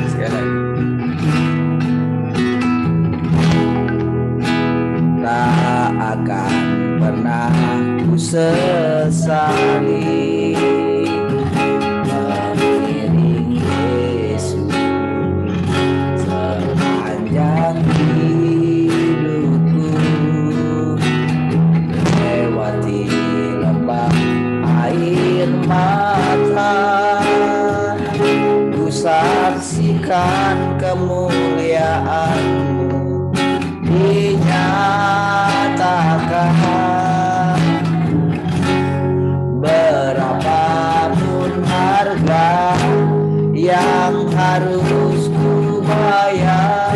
Sekali lagi. Tak akan pernah ku sesali mengiring Yesus sepanjang hidupku, melewati lembah air mata, ku saksikan kemuliaan-Mu dinyatakan. Berapapun harga yang harus ku bayar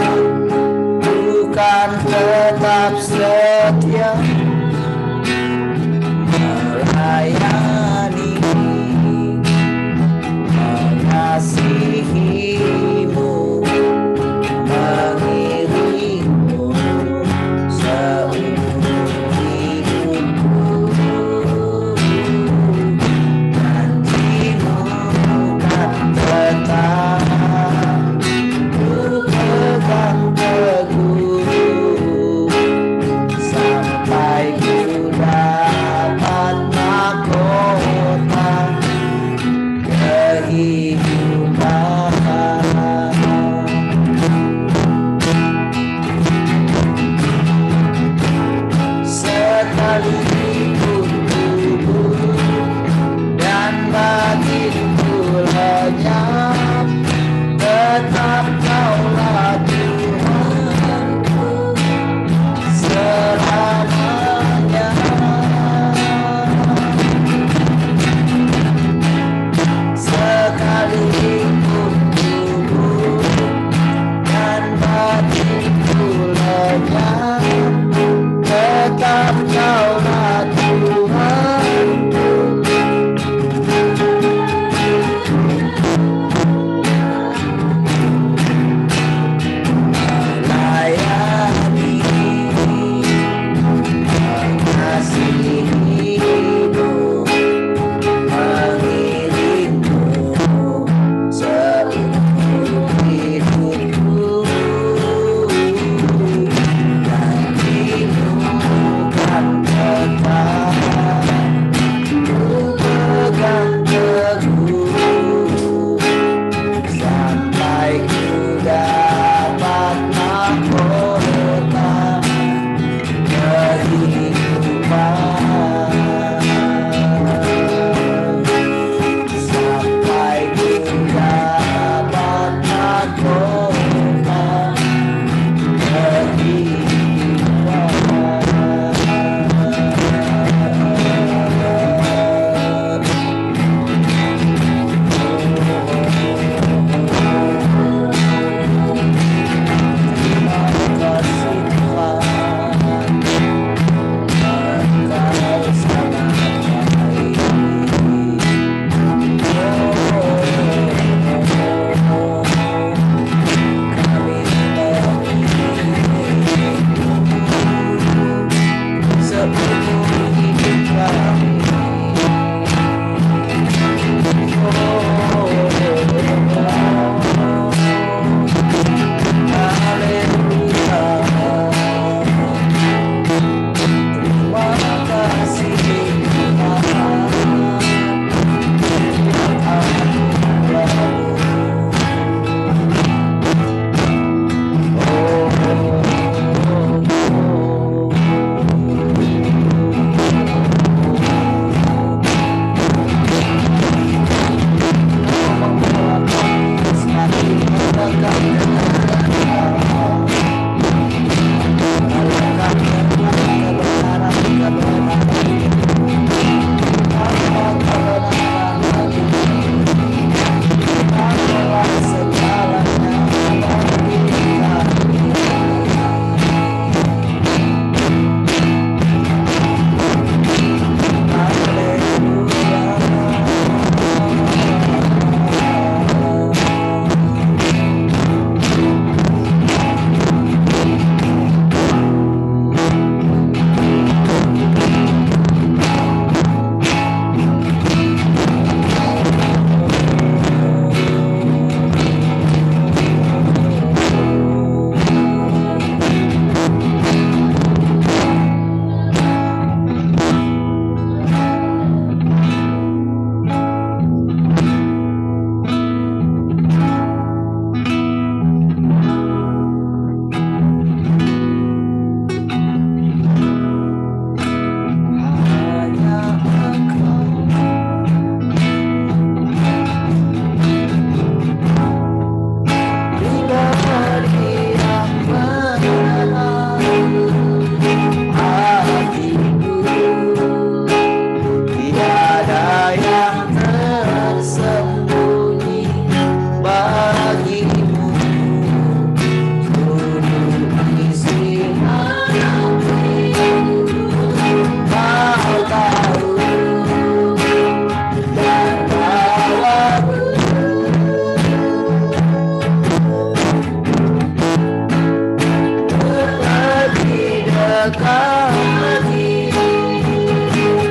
dekat lagi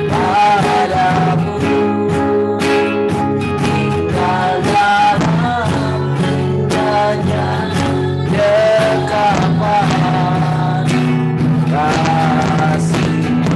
padamu, tinggal dalam indahnya dekapan kasih-Mu.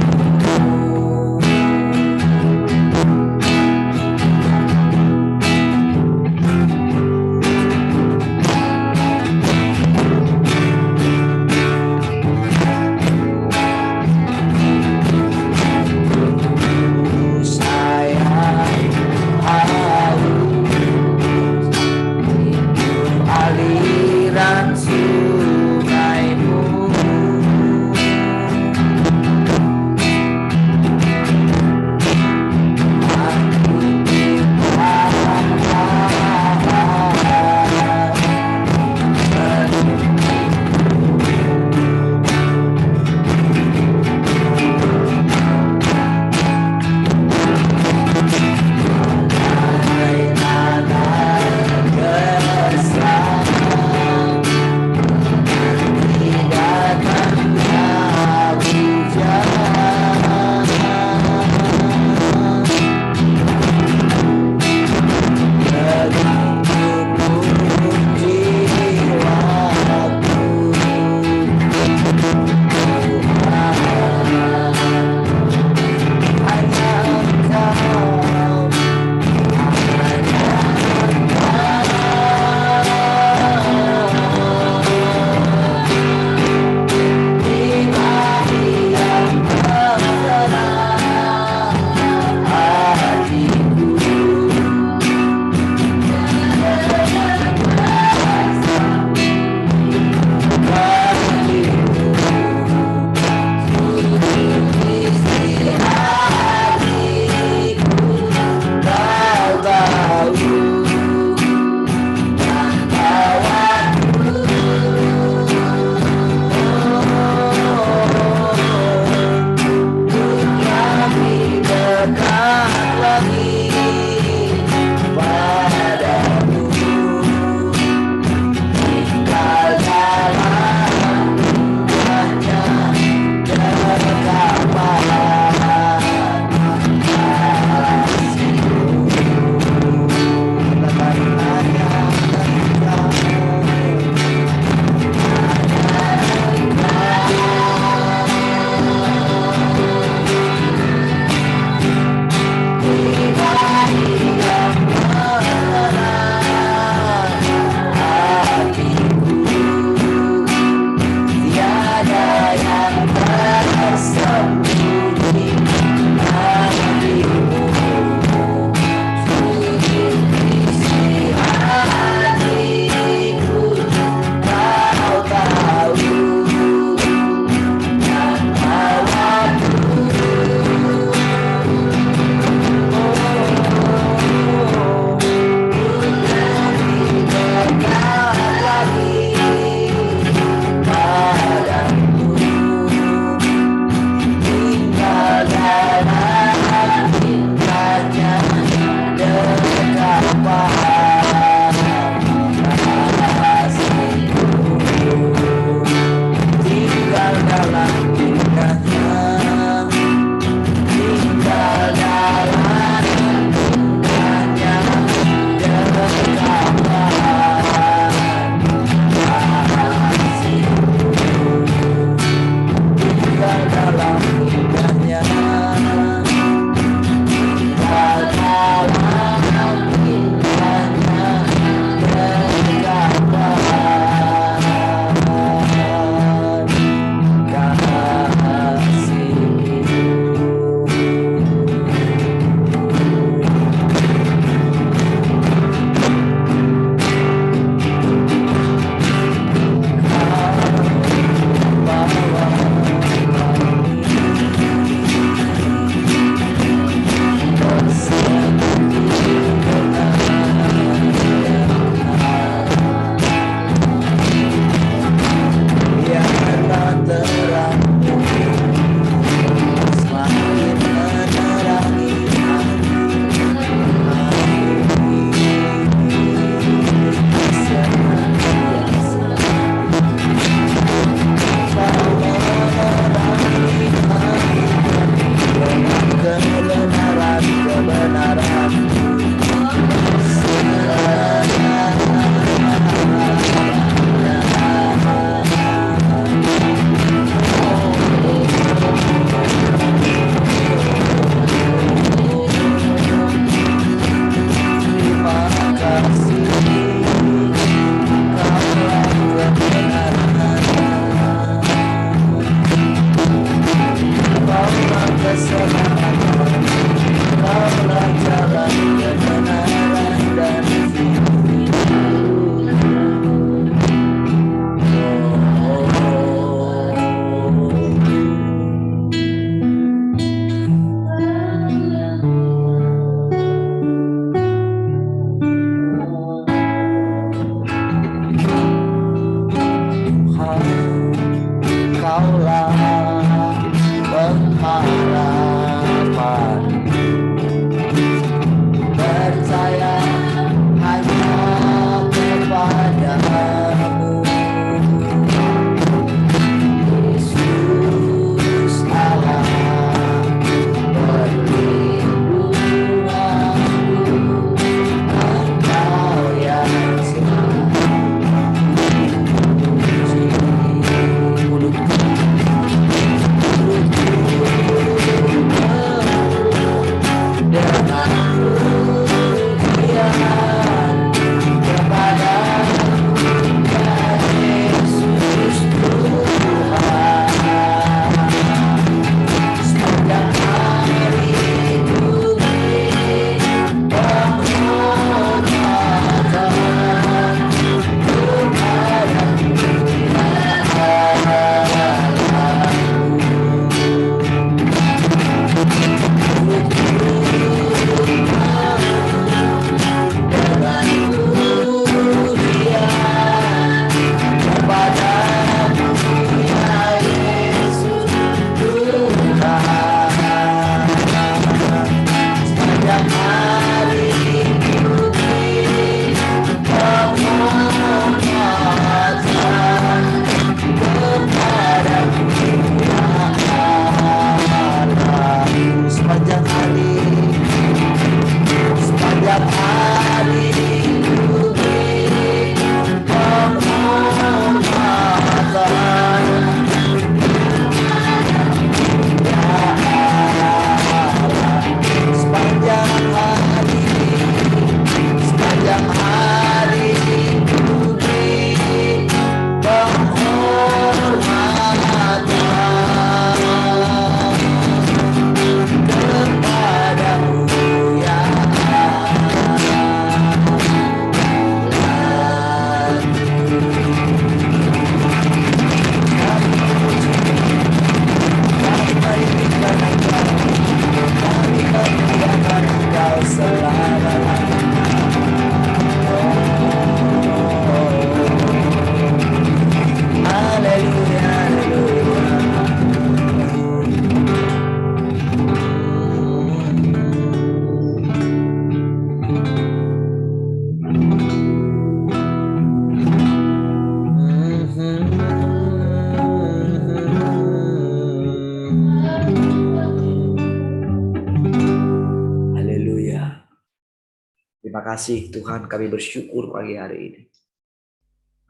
kasih Tuhan, kami bersyukur pagi hari ini.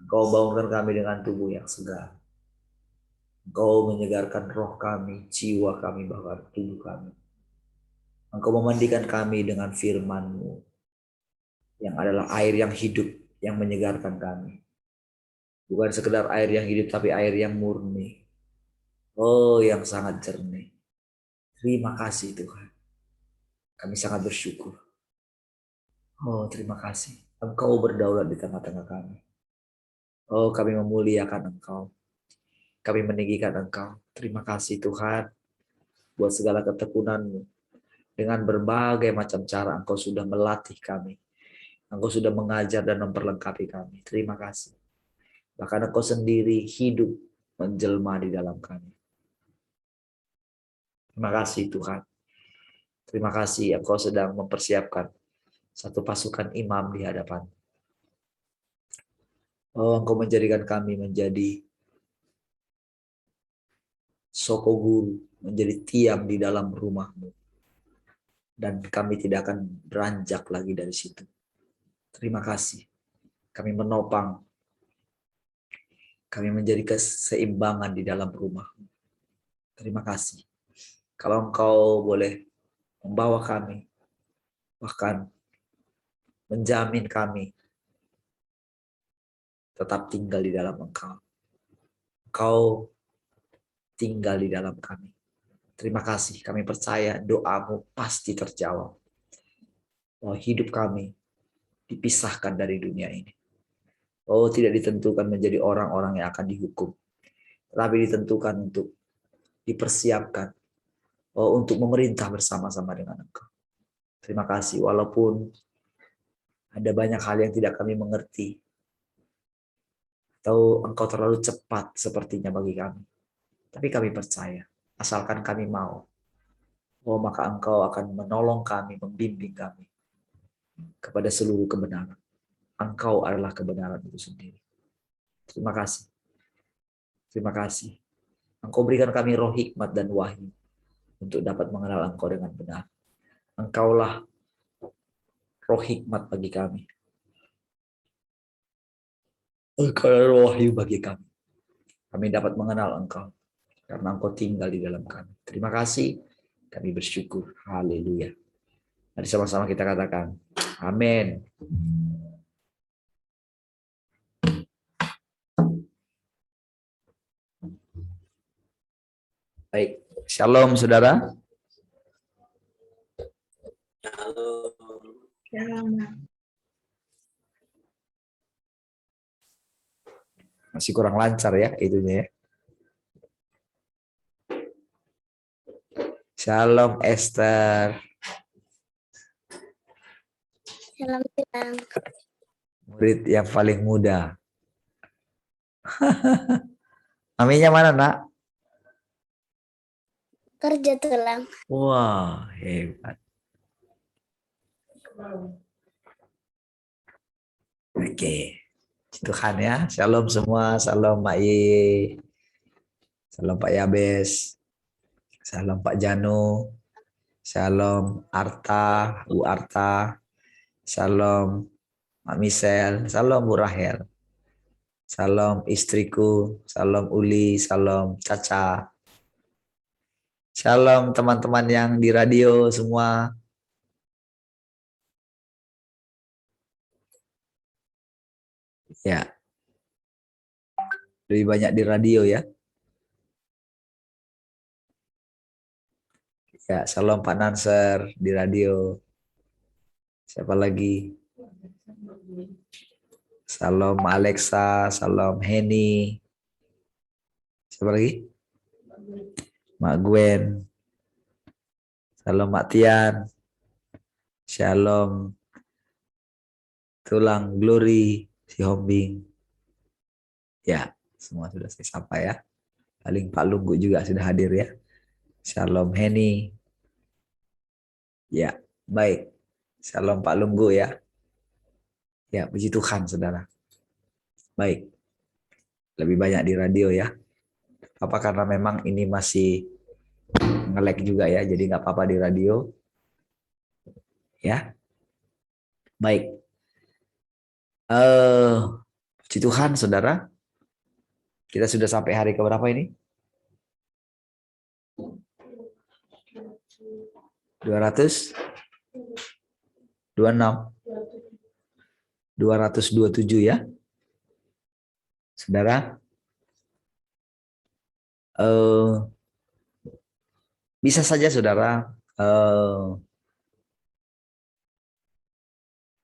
Engkau bangunkan kami dengan tubuh yang segar. Engkau menyegarkan roh kami, jiwa kami, bahkan tubuh kami. Engkau memandikan kami dengan firman-Mu yang adalah air yang hidup yang menyegarkan kami. Bukan sekedar air yang hidup, tapi air yang murni. Oh, yang sangat jernih. Terima kasih Tuhan. Kami sangat bersyukur. Oh, terima kasih. Engkau berdaulat di tengah-tengah kami. Oh, kami memuliakan Engkau. Kami meninggikan Engkau. Terima kasih Tuhan buat segala ketekunan-Mu. Dengan berbagai macam cara Engkau sudah melatih kami. Engkau sudah mengajar dan memperlengkapi kami. Terima kasih. Bahkan Engkau sendiri hidup menjelma di dalam kami. Terima kasih Tuhan. Terima kasih Engkau sedang mempersiapkan satu pasukan imam di hadapan. Oh, Engkau menjadikan kami menjadi soko guru, menjadi tiang di dalam rumah-Mu. Dan kami tidak akan beranjak lagi dari situ. Terima kasih. Kami menopang. Kami menjadi keseimbangan di dalam rumah-Mu. Terima kasih. Kalau Engkau boleh membawa kami, bahkan menjamin kami tetap tinggal di dalam Engkau. Engkau tinggal di dalam kami. Terima kasih, kami percaya doa-Mu pasti terjawab. Bahwa hidup kami dipisahkan dari dunia ini. Oh, tidak ditentukan menjadi orang-orang yang akan dihukum. Tapi ditentukan untuk dipersiapkan. Oh, untuk memerintah bersama-sama dengan Engkau. Terima kasih, walaupun ada banyak hal yang tidak kami mengerti. Atau Engkau terlalu cepat sepertinya bagi kami. Tapi kami percaya, asalkan kami mau. Oh, maka Engkau akan menolong kami, membimbing kami kepada seluruh kebenaran. Engkau adalah kebenaran itu sendiri. Terima kasih. Terima kasih. Engkau berikan kami roh hikmat dan wahyu untuk dapat mengenal Engkau dengan benar. Engkaulah roh hikmat bagi kami. Engkaulah roh wahyu bagi kami. Kami dapat mengenal Engkau karena Engkau tinggal di dalam kami. Terima kasih. Kami bersyukur. Haleluya. Mari sama-sama kita katakan, amin. Baik, shalom saudara. Masih kurang lancar ya itunya ya. Shalom Esther. Shalom Tuhan. Murid yang paling muda. Maminya mana nak? Kerja tulang. Wah, hebat. Oke. Tuhan ya. Shalom semua. Shalom Mak Ye. Shalom Pak Yabes. Shalom Pak Jano. Shalom Arta, Bu Arta. Shalom Mak Misel. Shalom Bu Rahel. Shalom istriku. Shalom Uli. Shalom Caca. Shalom teman-teman yang di radio semua. Ya. Lebih banyak di radio ya. Ya, shalom Pak Nanser di radio. Siapa lagi? Shalom Alexa, shalom Henny. Siapa lagi? Mak Gwen. Shalom Mak Tian. Shalom Tulang Glory, si Hombing. Ya, semua sudah saya sapa ya. Paling Pak Lunggu juga sudah hadir ya. Shalom Henny. Ya, baik. Shalom Pak Lunggu ya. Ya, puji Tuhan saudara. Baik. Lebih banyak di radio ya. Apa karena memang ini masih nge-lag juga ya, jadi nggak apa-apa di radio. Ya. Baik. Puji Tuhan, saudara. Kita sudah sampai hari keberapa ini? 226, 227 ya, saudara. Bisa saja saudara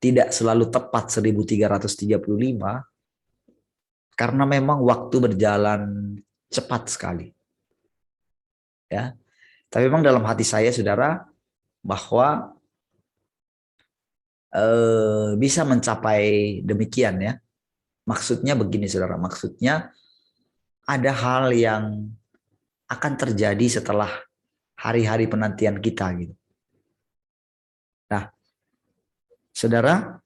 tidak selalu tepat 1335 karena memang waktu berjalan cepat sekali. Ya. Tapi memang dalam hati saya saudara bahwa bisa mencapai demikian ya. Maksudnya begini saudara, maksudnya ada hal yang akan terjadi setelah hari-hari penantian kita gitu. Nah, saudara,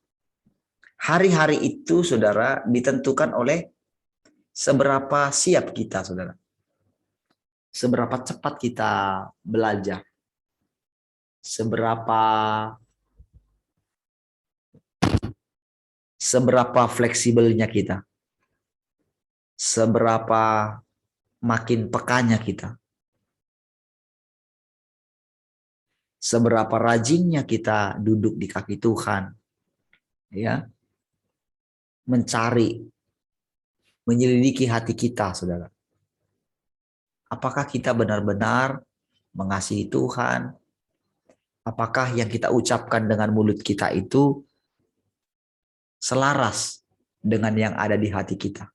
hari-hari itu saudara ditentukan oleh seberapa siap kita saudara. Seberapa cepat kita belajar. Seberapa fleksibelnya kita. Seberapa makin pekanya kita. Seberapa rajinnya kita duduk di kaki Tuhan. Ya. Mencari, menyelidiki hati kita, saudara. Apakah kita benar-benar mengasihi Tuhan? Apakah yang kita ucapkan dengan mulut kita itu selaras dengan yang ada di hati kita?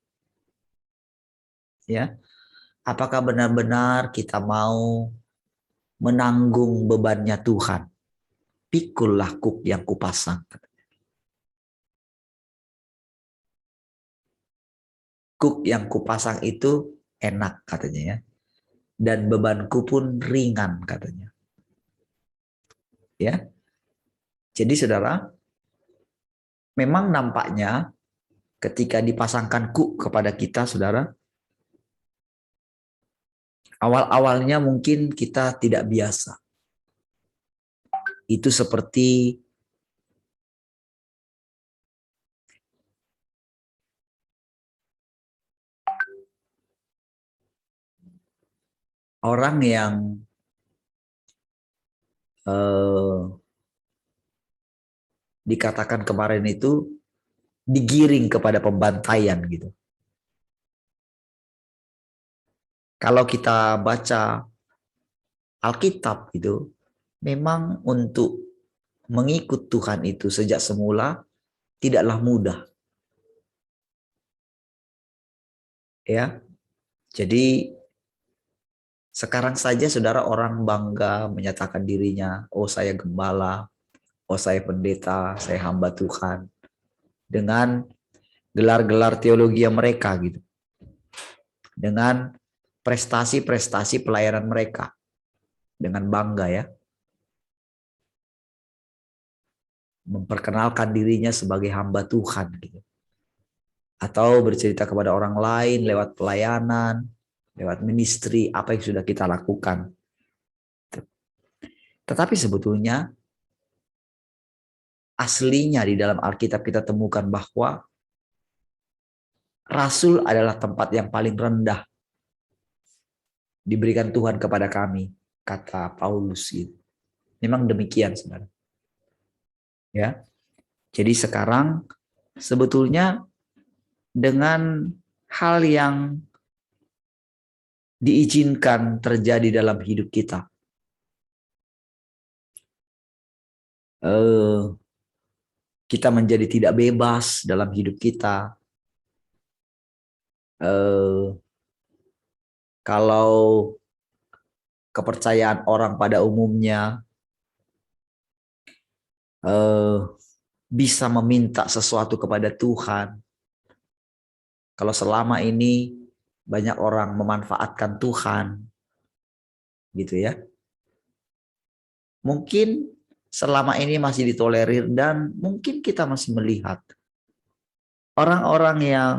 Ya. Apakah benar-benar kita mau menanggung bebannya Tuhan? Pikullah kuk yang kupasang. Kuk yang kupasang itu enak katanya ya. Dan bebanku pun ringan katanya. Ya. Jadi saudara, memang nampaknya ketika dipasangkan kuk kepada kita saudara, awal-awalnya mungkin kita tidak biasa. Itu seperti orang yang dikatakan kemarin itu digiring kepada pembantaian gitu. Kalau kita baca Alkitab itu, memang untuk mengikut Tuhan itu sejak semula tidaklah mudah. Ya. Jadi sekarang saja saudara orang bangga menyatakan dirinya, oh saya gembala, oh saya pendeta, saya hamba Tuhan. Dengan gelar-gelar teologi mereka gitu. Dengan prestasi-prestasi pelayanan mereka. Dengan bangga ya. Memperkenalkan dirinya sebagai hamba Tuhan gitu. Atau bercerita kepada orang lain lewat pelayanan, lewat ministry, apa yang sudah kita lakukan. Tetapi sebetulnya aslinya di dalam Alkitab kita temukan bahwa Rasul adalah tempat yang paling rendah diberikan Tuhan kepada kami, kata Paulus gitu. Memang demikian saudara. Ya. Jadi sekarang sebetulnya dengan hal yang diizinkan terjadi dalam hidup kita. Kita menjadi tidak bebas dalam hidup kita. Kalau kepercayaan orang pada umumnya bisa meminta sesuatu kepada Tuhan. Kalau selama ini banyak orang memanfaatkan Tuhan, gitu ya. Mungkin selama ini masih ditolerir dan mungkin kita masih melihat orang-orang yang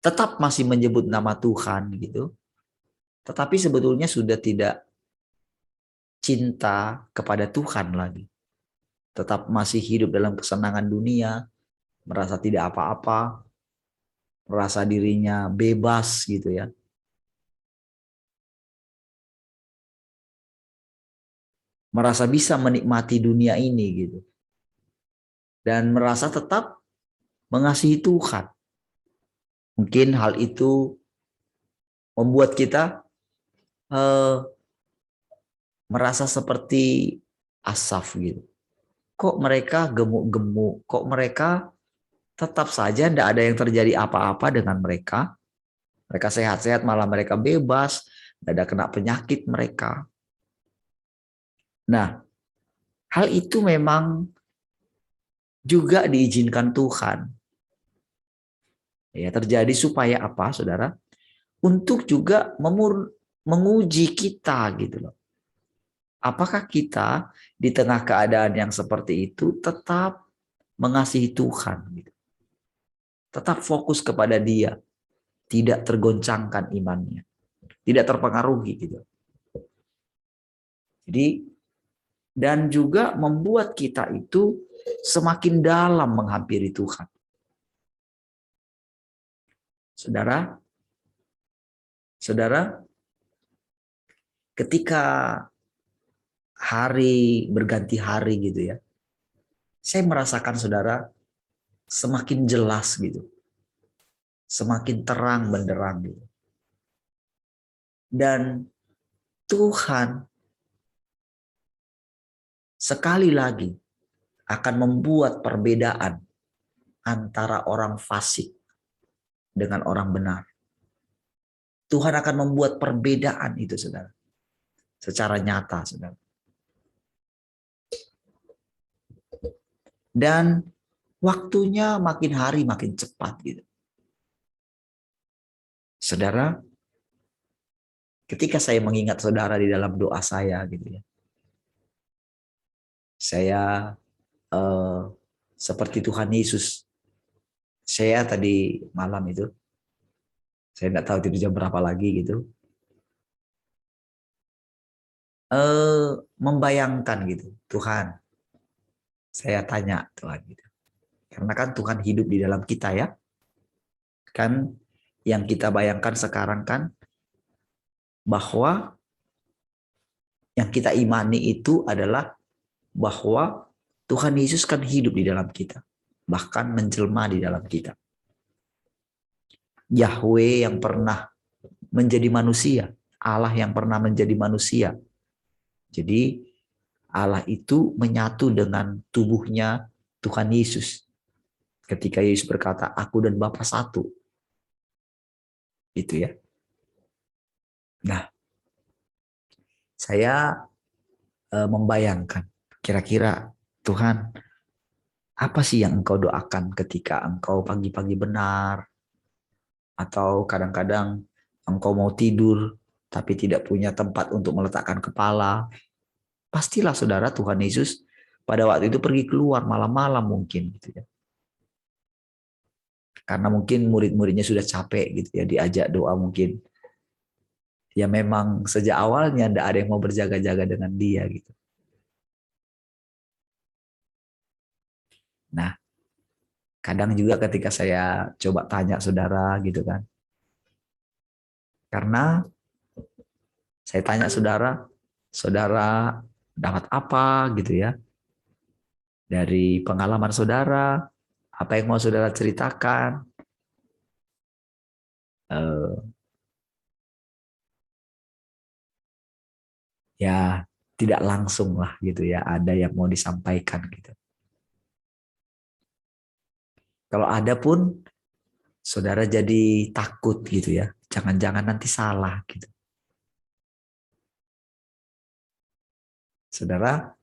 tetap masih menyebut nama Tuhan gitu. Tetapi sebetulnya sudah tidak cinta kepada Tuhan lagi. Tetap masih hidup dalam kesenangan dunia, merasa tidak apa-apa, merasa dirinya bebas gitu ya. Merasa bisa menikmati dunia ini gitu. Dan merasa tetap mengasihi Tuhan. Mungkin hal itu membuat kita merasa seperti Asaf gitu. Kok mereka gemuk-gemuk, kok mereka tetap saja tidak ada yang terjadi apa-apa dengan mereka. Mereka sehat-sehat, malah mereka bebas, tidak ada kena penyakit mereka. Nah, hal itu memang juga diizinkan Tuhan. Ya, terjadi supaya apa, saudara? Untuk juga menguji kita gitu loh. Apakah kita di tengah keadaan yang seperti itu tetap mengasihi Tuhan gitu. Tetap fokus kepada Dia, tidak tergoncangkan imannya, tidak terpengaruhi gitu. Jadi dan juga membuat kita itu semakin dalam menghampiri Tuhan. Saudara, ketika hari berganti hari gitu ya, saya merasakan saudara semakin jelas gitu, semakin terang benderang gitu. Dan Tuhan sekali lagi akan membuat perbedaan antara orang fasik dengan orang benar. Tuhan akan membuat perbedaan itu, saudara. Secara nyata, saudara. Dan waktunya makin hari makin cepat gitu. Saudara, ketika saya mengingat saudara di dalam doa saya gitu ya. Saya seperti Tuhan Yesus. Saya tadi malam itu, saya nggak tahu tidur jam berapa lagi gitu. Membayangkan gitu, Tuhan. Saya tanya Tuhan gitu. Karena kan Tuhan hidup di dalam kita ya. Kan yang kita bayangkan sekarang kan bahwa yang kita imani itu adalah bahwa Tuhan Yesus kan hidup di dalam kita. Bahkan menjelma di dalam kita. Yahweh yang pernah menjadi manusia. Allah yang pernah menjadi manusia. Jadi Allah itu menyatu dengan tubuhnya Tuhan Yesus. Ketika Yesus berkata, aku dan Bapa satu. Itu ya. Nah, saya membayangkan, kira-kira Tuhan, apa sih yang engkau doakan ketika engkau pagi-pagi benar, atau kadang-kadang engkau mau tidur, tapi tidak punya tempat untuk meletakkan kepala. Pastilah saudara Tuhan Yesus pada waktu itu pergi keluar malam-malam mungkin gitu ya. Karena mungkin murid-muridnya sudah capek gitu ya diajak doa mungkin. Ya memang sejak awalnya tidak ada yang mau berjaga-jaga dengan dia gitu. Nah, kadang juga ketika saya coba tanya saudara gitu kan. Karena saya tanya saudara dapat apa gitu ya. Dari pengalaman saudara, apa yang mau saudara ceritakan? Ya tidak langsung lah gitu ya, ada yang mau disampaikan gitu. Kalau ada pun saudara jadi takut gitu ya, jangan-jangan nanti salah gitu. Saudara,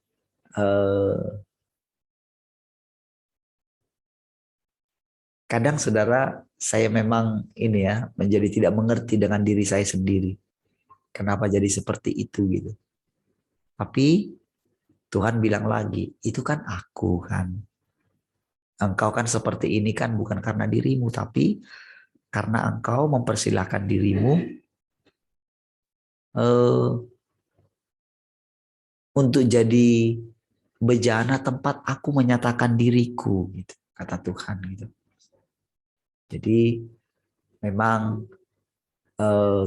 kadang saudara saya memang ini ya menjadi tidak mengerti dengan diri saya sendiri. Kenapa jadi seperti itu gitu. Tapi Tuhan bilang lagi, itu kan aku kan. Engkau kan seperti ini kan bukan karena dirimu, tapi karena engkau mempersilahkan dirimu untuk jadi bejana tempat aku menyatakan diriku, gitu, kata Tuhan gitu. Jadi memang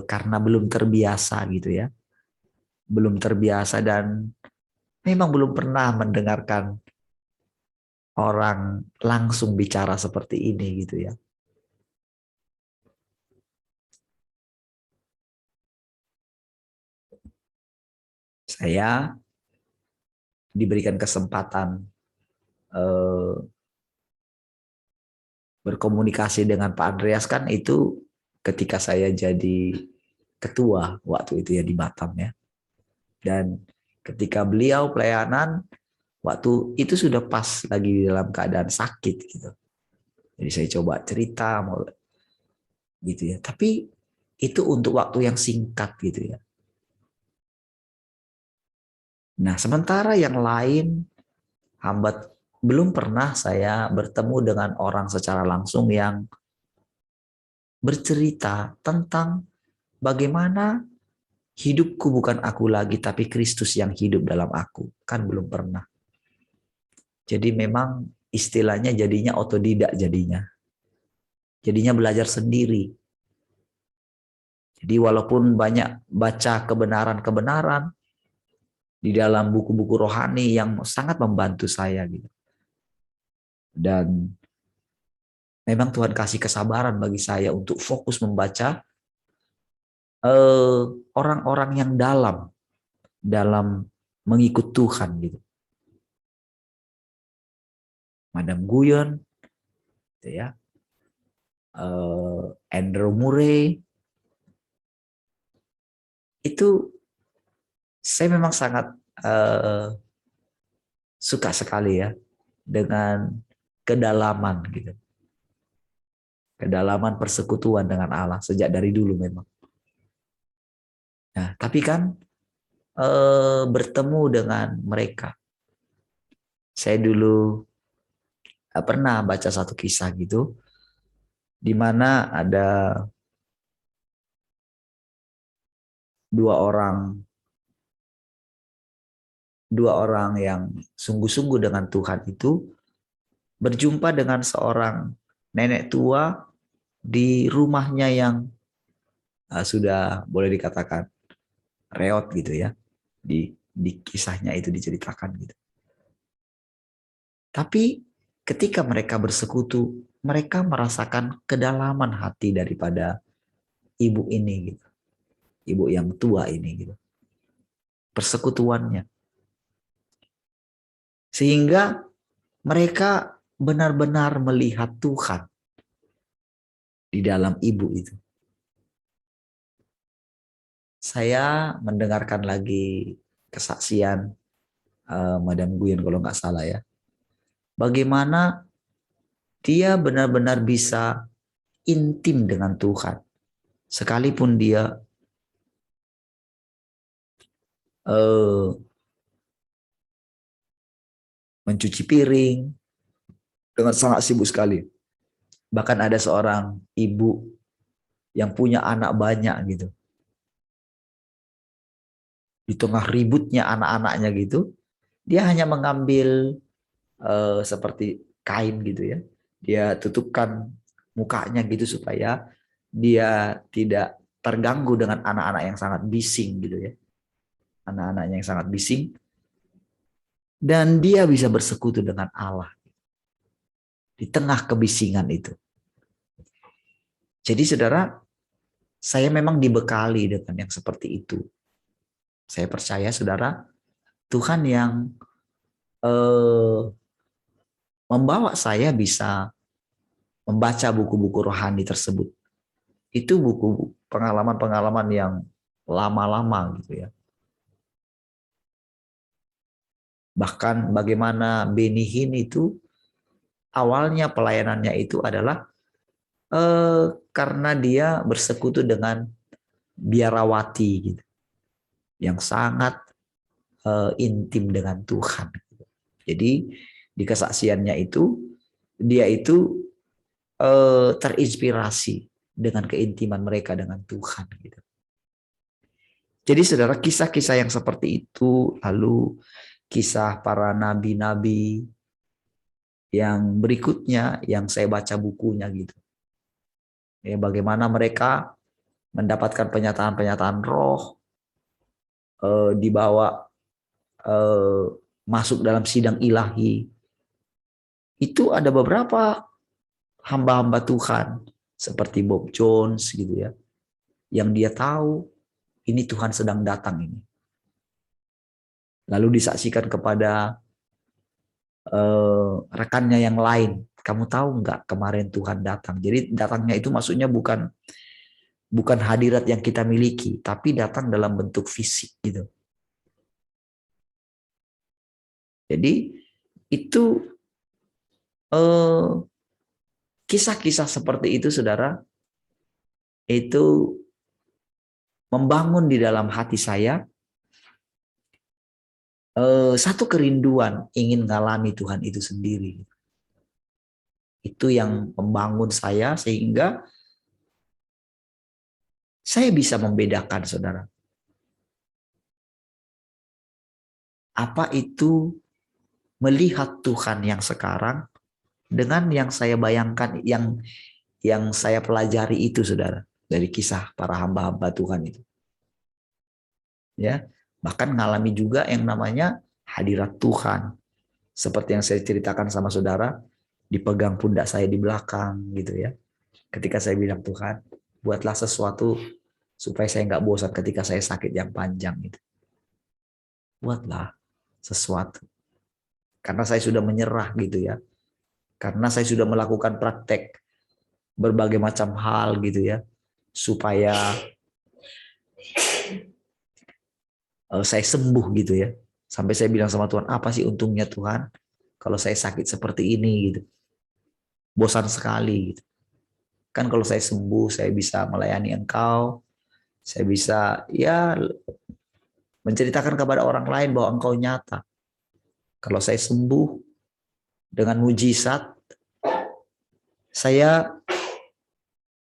karena belum terbiasa gitu ya, belum terbiasa dan memang belum pernah mendengarkan orang langsung bicara seperti ini gitu ya. Saya diberikan kesempatan berkomunikasi dengan Pak Andreas kan itu ketika saya jadi ketua waktu itu ya di Batam ya. Dan ketika beliau pelayanan waktu itu sudah pas lagi dalam keadaan sakit gitu. Jadi saya coba cerita gitu ya. Tapi itu untuk waktu yang singkat gitu ya. Nah, sementara yang lain hamba belum pernah saya bertemu dengan orang secara langsung yang bercerita tentang bagaimana hidupku bukan aku lagi tapi Kristus yang hidup dalam aku. Kan belum pernah. Jadi memang istilahnya jadinya otodidak jadinya. Jadinya belajar sendiri. Jadi walaupun banyak baca kebenaran-kebenaran di dalam buku-buku rohani yang sangat membantu saya gitu. Dan memang Tuhan kasih kesabaran bagi saya untuk fokus membaca orang-orang yang dalam mengikut Tuhan gitu. Madam Guyon, gitu ya, Andrew Murray, itu saya memang sangat suka sekali ya dengan kedalaman gitu. Kedalaman persekutuan dengan Allah sejak dari dulu memang. Nah, tapi kan bertemu dengan mereka. Saya dulu pernah baca satu kisah gitu, di mana ada dua orang yang sungguh-sungguh dengan Tuhan itu berjumpa dengan seorang nenek tua di rumahnya yang sudah boleh dikatakan reot gitu ya, di kisahnya itu diceritakan gitu. Tapi ketika mereka bersekutu, mereka merasakan kedalaman hati daripada ibu ini gitu, ibu yang tua ini gitu, persekutuannya, sehingga mereka benar-benar melihat Tuhan di dalam ibu itu. Saya mendengarkan lagi kesaksian Madam Guyon kalau nggak salah ya. Bagaimana dia benar-benar bisa intim dengan Tuhan. Sekalipun dia mencuci piring dengan sangat sibuk sekali. Bahkan ada seorang ibu yang punya anak banyak gitu. Di tengah ributnya anak-anaknya gitu, dia hanya mengambil seperti kain gitu ya. Dia tutupkan mukanya gitu supaya dia tidak terganggu dengan anak-anak yang sangat bising gitu ya. Anak-anaknya yang sangat bising. Dan dia bisa bersekutu dengan Allah di tengah kebisingan itu. Jadi saudara, saya memang dibekali dengan yang seperti itu. Saya percaya saudara, Tuhan yang membawa saya bisa membaca buku-buku rohani tersebut. Itu buku pengalaman-pengalaman yang lama-lama gitu ya. Bahkan bagaimana Benny Hinn itu awalnya pelayanannya itu adalah karena dia bersekutu dengan biarawati gitu, yang sangat intim dengan Tuhan. Jadi di kesaksiannya itu dia itu terinspirasi dengan keintiman mereka dengan Tuhan gitu. Jadi saudara, kisah-kisah yang seperti itu, lalu kisah para nabi-nabi yang berikutnya yang saya baca bukunya gitu. Ya, bagaimana mereka mendapatkan penyataan-penyataan roh, dibawa eh, masuk dalam sidang ilahi. Itu ada beberapa hamba-hamba Tuhan seperti Bob Jones gitu ya, yang dia tahu ini Tuhan sedang datang ini. Lalu disaksikan kepada rekannya yang lain. Kamu tahu nggak kemarin Tuhan datang? Jadi datangnya itu maksudnya bukan hadirat yang kita miliki, tapi datang dalam bentuk fisik gitu. Jadi itu kisah-kisah seperti itu, saudara, itu membangun di dalam hati saya satu kerinduan ingin ngalami Tuhan itu sendiri. Itu yang membangun saya sehingga saya bisa membedakan, saudara. Apa itu melihat Tuhan yang sekarang dengan yang saya bayangkan, yang saya pelajari itu, saudara, dari kisah para hamba-hamba Tuhan itu. Ya, bahkan ngalami juga yang namanya hadirat Tuhan. Seperti yang saya ceritakan sama saudara, dipegang pundak saya di belakang gitu ya. Ketika saya bilang, Tuhan, buatlah sesuatu supaya saya nggak bosan ketika saya sakit yang panjang gitu. Buatlah sesuatu. Karena saya sudah menyerah gitu ya. Karena saya sudah melakukan praktek berbagai macam hal gitu ya. Supaya saya sembuh gitu ya. Sampai saya bilang sama Tuhan, apa sih untungnya Tuhan kalau saya sakit seperti ini gitu. Bosan sekali gitu. Kan kalau saya sembuh, saya bisa melayani Engkau, saya bisa ya menceritakan kepada orang lain bahwa Engkau nyata. Kalau saya sembuh dengan mujizat, saya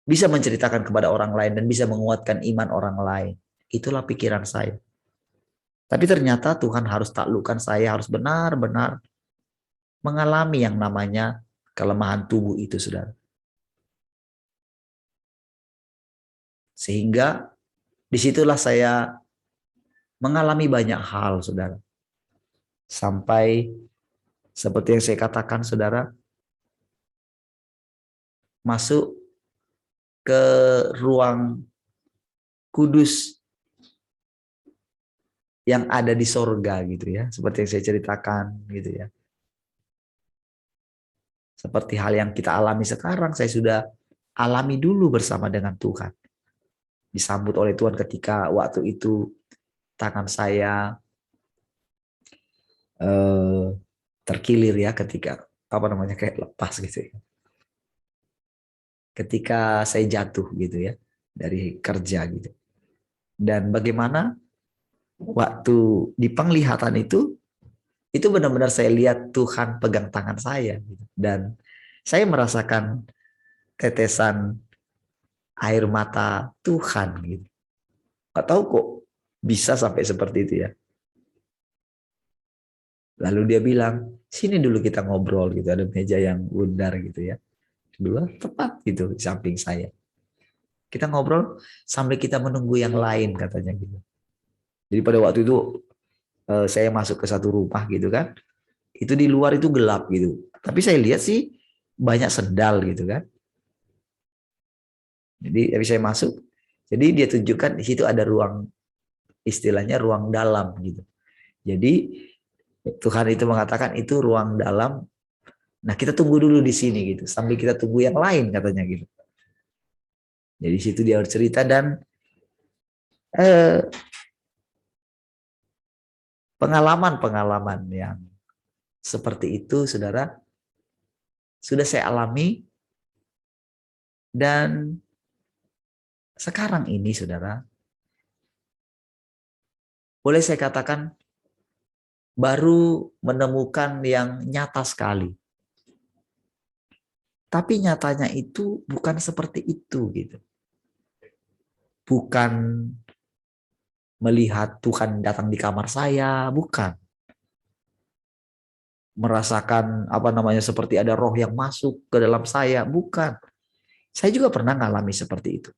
bisa menceritakan kepada orang lain dan bisa menguatkan iman orang lain. Itulah pikiran saya. Tapi ternyata Tuhan harus taklukkan saya, harus benar-benar mengalami yang namanya kelemahan tubuh itu, saudara. Sehingga disitulah saya mengalami banyak hal, saudara. Sampai seperti yang saya katakan, saudara, masuk ke ruang kudus yang ada di sorga gitu ya. Seperti yang saya ceritakan gitu ya. Seperti hal yang kita alami sekarang, saya sudah alami dulu bersama dengan Tuhan. Disambut oleh Tuhan ketika waktu itu tangan saya terkilir ya, ketika apa namanya kayak lepas gitu ya. Ketika saya jatuh gitu ya dari kerja gitu. Dan bagaimana waktu di penglihatan itu benar-benar saya lihat Tuhan pegang tangan saya gitu. Dan saya merasakan tetesan air mata Tuhan gitu. Gak tahu kok bisa sampai seperti itu ya. Lalu dia bilang, sini dulu kita ngobrol gitu. Ada meja yang bundar gitu ya. Dua tepat gitu di samping saya. Kita ngobrol sampai kita menunggu yang lain katanya gitu. Jadi pada waktu itu saya masuk ke satu rumah gitu kan. Itu di luar itu gelap gitu. Tapi saya lihat sih banyak sendal gitu kan. Jadi tapi saya masuk. Jadi dia tunjukkan di situ ada ruang, istilahnya ruang dalam gitu. Jadi Tuhan itu mengatakan itu ruang dalam. Nah, kita tunggu dulu di sini gitu, sambil kita tunggu yang lain katanya gitu. Jadi situ dia bercerita dan pengalaman-pengalaman yang seperti itu, saudara, sudah saya alami dan sekarang ini, saudara, boleh saya katakan baru menemukan yang nyata sekali. Tapi nyatanya itu bukan seperti itu gitu. Bukan melihat Tuhan datang di kamar saya, bukan. Merasakan seperti ada roh yang masuk ke dalam saya, bukan. Saya juga pernah mengalami seperti itu.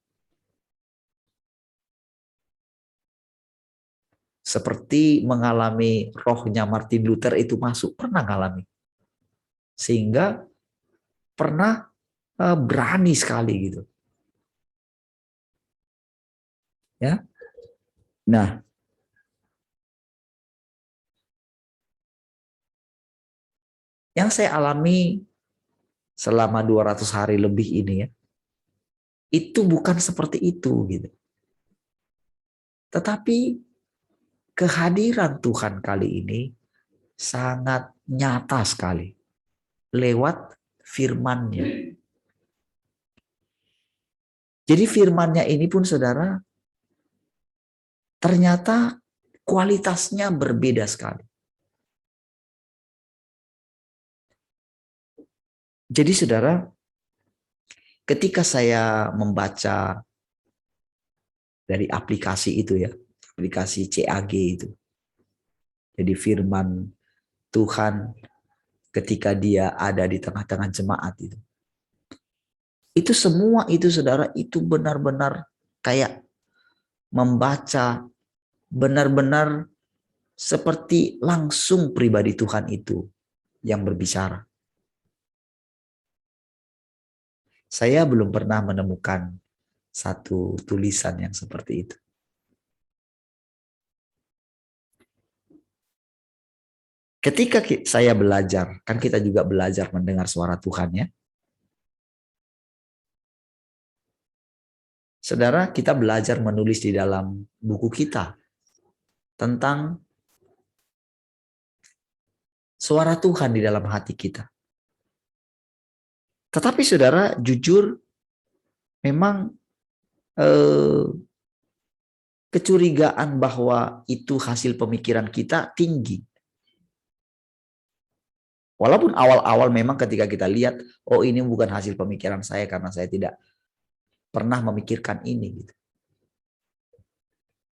Seperti mengalami rohnya Martin Luther itu masuk, pernah mengalami. Sehingga pernah berani sekali gitu. Ya. Nah, yang saya alami selama 200 hari lebih ini ya, itu bukan seperti itu gitu. Tetapi kehadiran Tuhan kali ini sangat nyata sekali lewat firman-Nya. Jadi firman-Nya ini pun saudara ternyata kualitasnya berbeda sekali. Jadi saudara, ketika saya membaca dari aplikasi itu ya, aplikasi CAG itu. Jadi firman Tuhan ketika dia ada di tengah-tengah jemaat itu. Itu semua itu saudara, itu benar-benar kayak membaca benar-benar seperti langsung pribadi Tuhan itu yang berbicara. Saya belum pernah menemukan satu tulisan yang seperti itu. Ketika saya belajar, kan kita juga belajar mendengar suara Tuhan ya. Saudara, kita belajar menulis di dalam buku kita tentang suara Tuhan di dalam hati kita. Tetapi saudara, jujur memang kecurigaan bahwa itu hasil pemikiran kita tinggi. Walaupun awal-awal memang ketika kita lihat, oh ini bukan hasil pemikiran saya karena saya tidak pernah memikirkan ini. Gitu.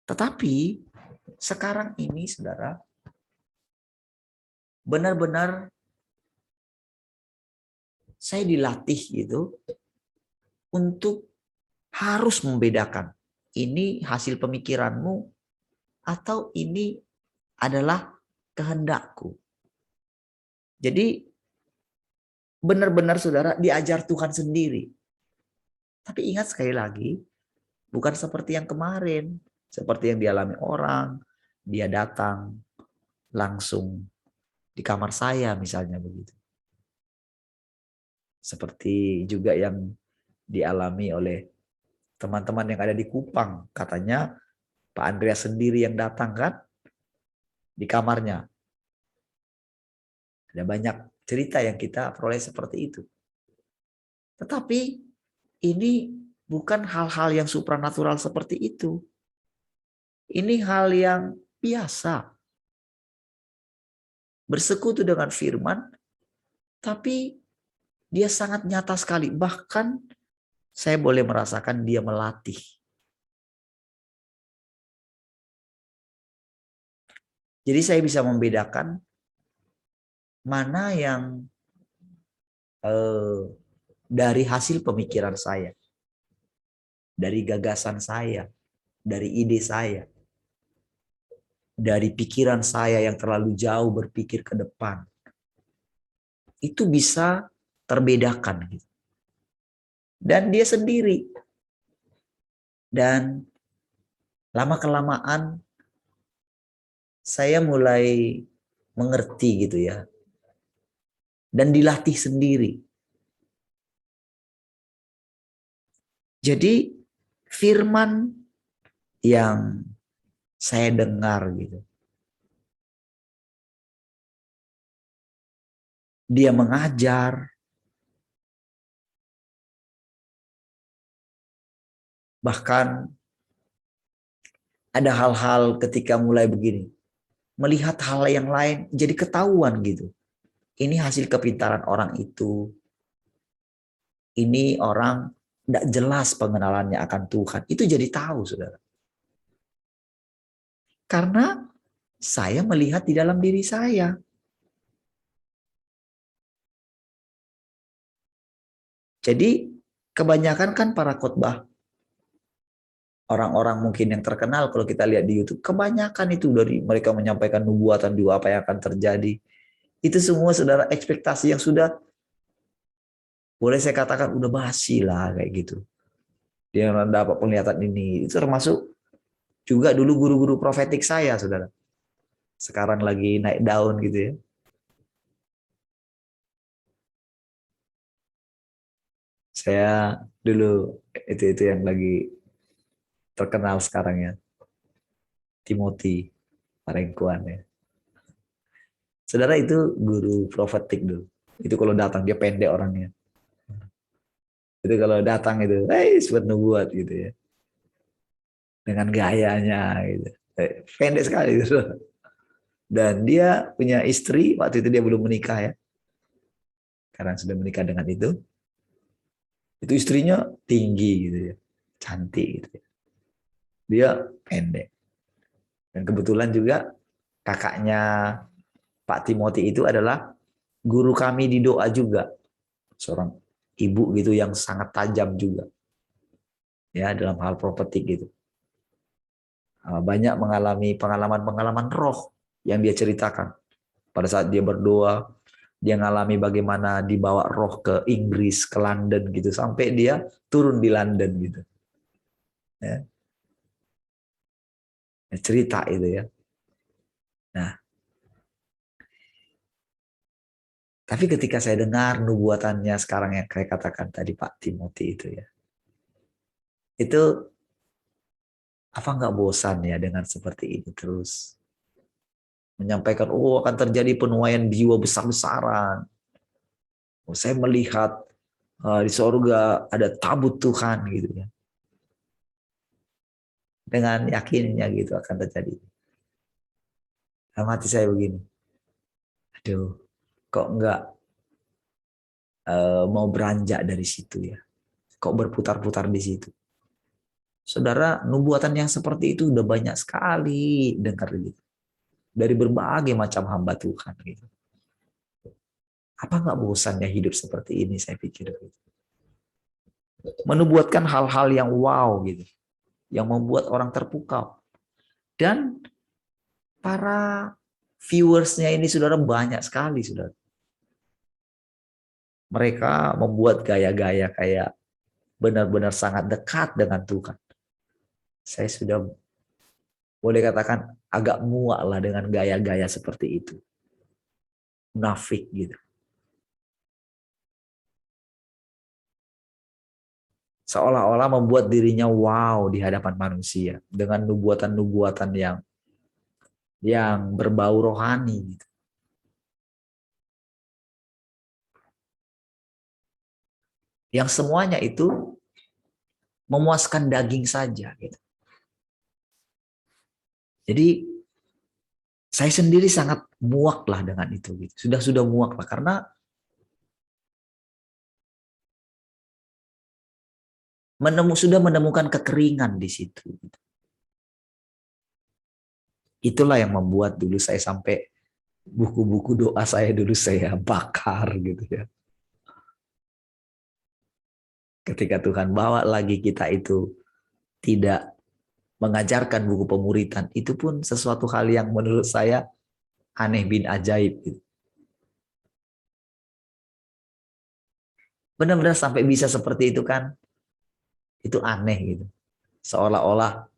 Tetapi sekarang ini saudara, benar-benar saya dilatih gitu untuk harus membedakan ini hasil pemikiranmu atau ini adalah kehendakku. Jadi benar-benar saudara diajar Tuhan sendiri. Tapi ingat sekali lagi, bukan seperti yang kemarin, seperti yang dialami orang, dia datang langsung di kamar saya misalnya begitu. Seperti juga yang dialami oleh teman-teman yang ada di Kupang. Katanya Pak Andreas sendiri yang datang kan di kamarnya. Ada banyak cerita yang kita peroleh seperti itu. Tetapi ini bukan hal-hal yang supranatural seperti itu. Ini hal yang biasa. Bersekutu dengan firman, tapi dia sangat nyata sekali. Bahkan saya boleh merasakan dia melatih. Jadi saya bisa membedakan mana yang dari hasil pemikiran saya, dari gagasan saya, dari ide saya, dari pikiran saya yang terlalu jauh berpikir ke depan. Itu bisa terbedakan. Dan dia sendiri. Dan lama-kelamaan saya mulai mengerti gitu ya. Dan dilatih sendiri. Jadi firman yang saya dengar gitu. Dia mengajar. Bahkan ada hal-hal ketika mulai begini. Melihat hal yang lain jadi ketahuan gitu. Ini hasil kepintaran orang itu. Ini orang tidak jelas pengenalannya akan Tuhan. Itu jadi tahu, saudara. Karena saya melihat di dalam diri saya. Jadi kebanyakan kan para khotbah, orang-orang mungkin yang terkenal kalau kita lihat di YouTube, kebanyakan itu dari mereka menyampaikan nubuatan juga apa yang akan terjadi. Itu semua saudara ekspektasi yang sudah, boleh saya katakan udah basi lah kayak gitu. Dia dapat penglihatan ini, itu termasuk juga dulu guru-guru profetik saya saudara. Sekarang lagi naik daun gitu ya. Saya dulu itu yang lagi terkenal sekarang ya. Timothy Parengkuan ya. Saudara itu guru profetik dulu. Itu kalau datang dia pendek orangnya. Itu kalau datang itu, sebut nubuat gitu ya. Dengan gayanya gitu. Pendek sekali gitu. Dan dia punya istri, waktu itu dia belum menikah ya. Karena sudah menikah dengan itu istrinya tinggi gitu ya. Cantik gitu ya. Dia pendek. Dan kebetulan juga kakaknya Pak Timothy itu adalah guru kami di doa juga. Seorang ibu gitu yang sangat tajam juga. Ya, dalam hal properti gitu. Banyak mengalami pengalaman-pengalaman roh yang dia ceritakan. Pada saat dia berdoa, dia ngalami bagaimana dibawa roh ke Inggris, ke London gitu. Sampai dia turun di London gitu. Ya. Cerita itu ya. Nah, tapi ketika saya dengar nubuatannya sekarang yang saya katakan tadi Pak Timothy itu ya. Itu apa nggak bosan ya dengan seperti ini terus? Menyampaikan, akan terjadi penuaian jiwa besar-besaran. Saya melihat di sorga ada tabut Tuhan gitu ya. Dengan yakinnya gitu akan terjadi. Dalam hati saya begini, aduh, kok nggak mau beranjak dari situ ya? Kok berputar-putar di situ? Saudara, nubuatan yang seperti itu udah banyak sekali dengar gitu. Dari berbagai macam hamba Tuhan gitu. Apa nggak bosannya hidup seperti ini, saya pikir gitu. Menubuatkan hal-hal yang wow gitu. Yang membuat orang terpukau. Dan para viewersnya ini saudara banyak sekali saudara. Mereka membuat gaya-gaya kayak benar-benar sangat dekat dengan Tuhan. Saya sudah boleh katakan agak muak lah dengan gaya-gaya seperti itu. Munafik gitu. Seolah-olah membuat dirinya wow di hadapan manusia. Dengan nubuatan-nubuatan yang berbau rohani gitu. Yang semuanya itu memuaskan daging saja gitu. Jadi saya sendiri sangat muak lah dengan itu gitu. Sudah muak lah karena sudah menemukan kekeringan di situ. Gitu. Itulah yang membuat dulu saya sampai buku-buku doa saya dulu saya bakar gitu ya. Ketika Tuhan bawa lagi kita itu tidak mengajarkan buku pemuritan, itu pun sesuatu hal yang menurut saya aneh bin ajaib. Gitu. Benar-benar sampai bisa seperti itu kan, itu aneh gitu. Seolah-olah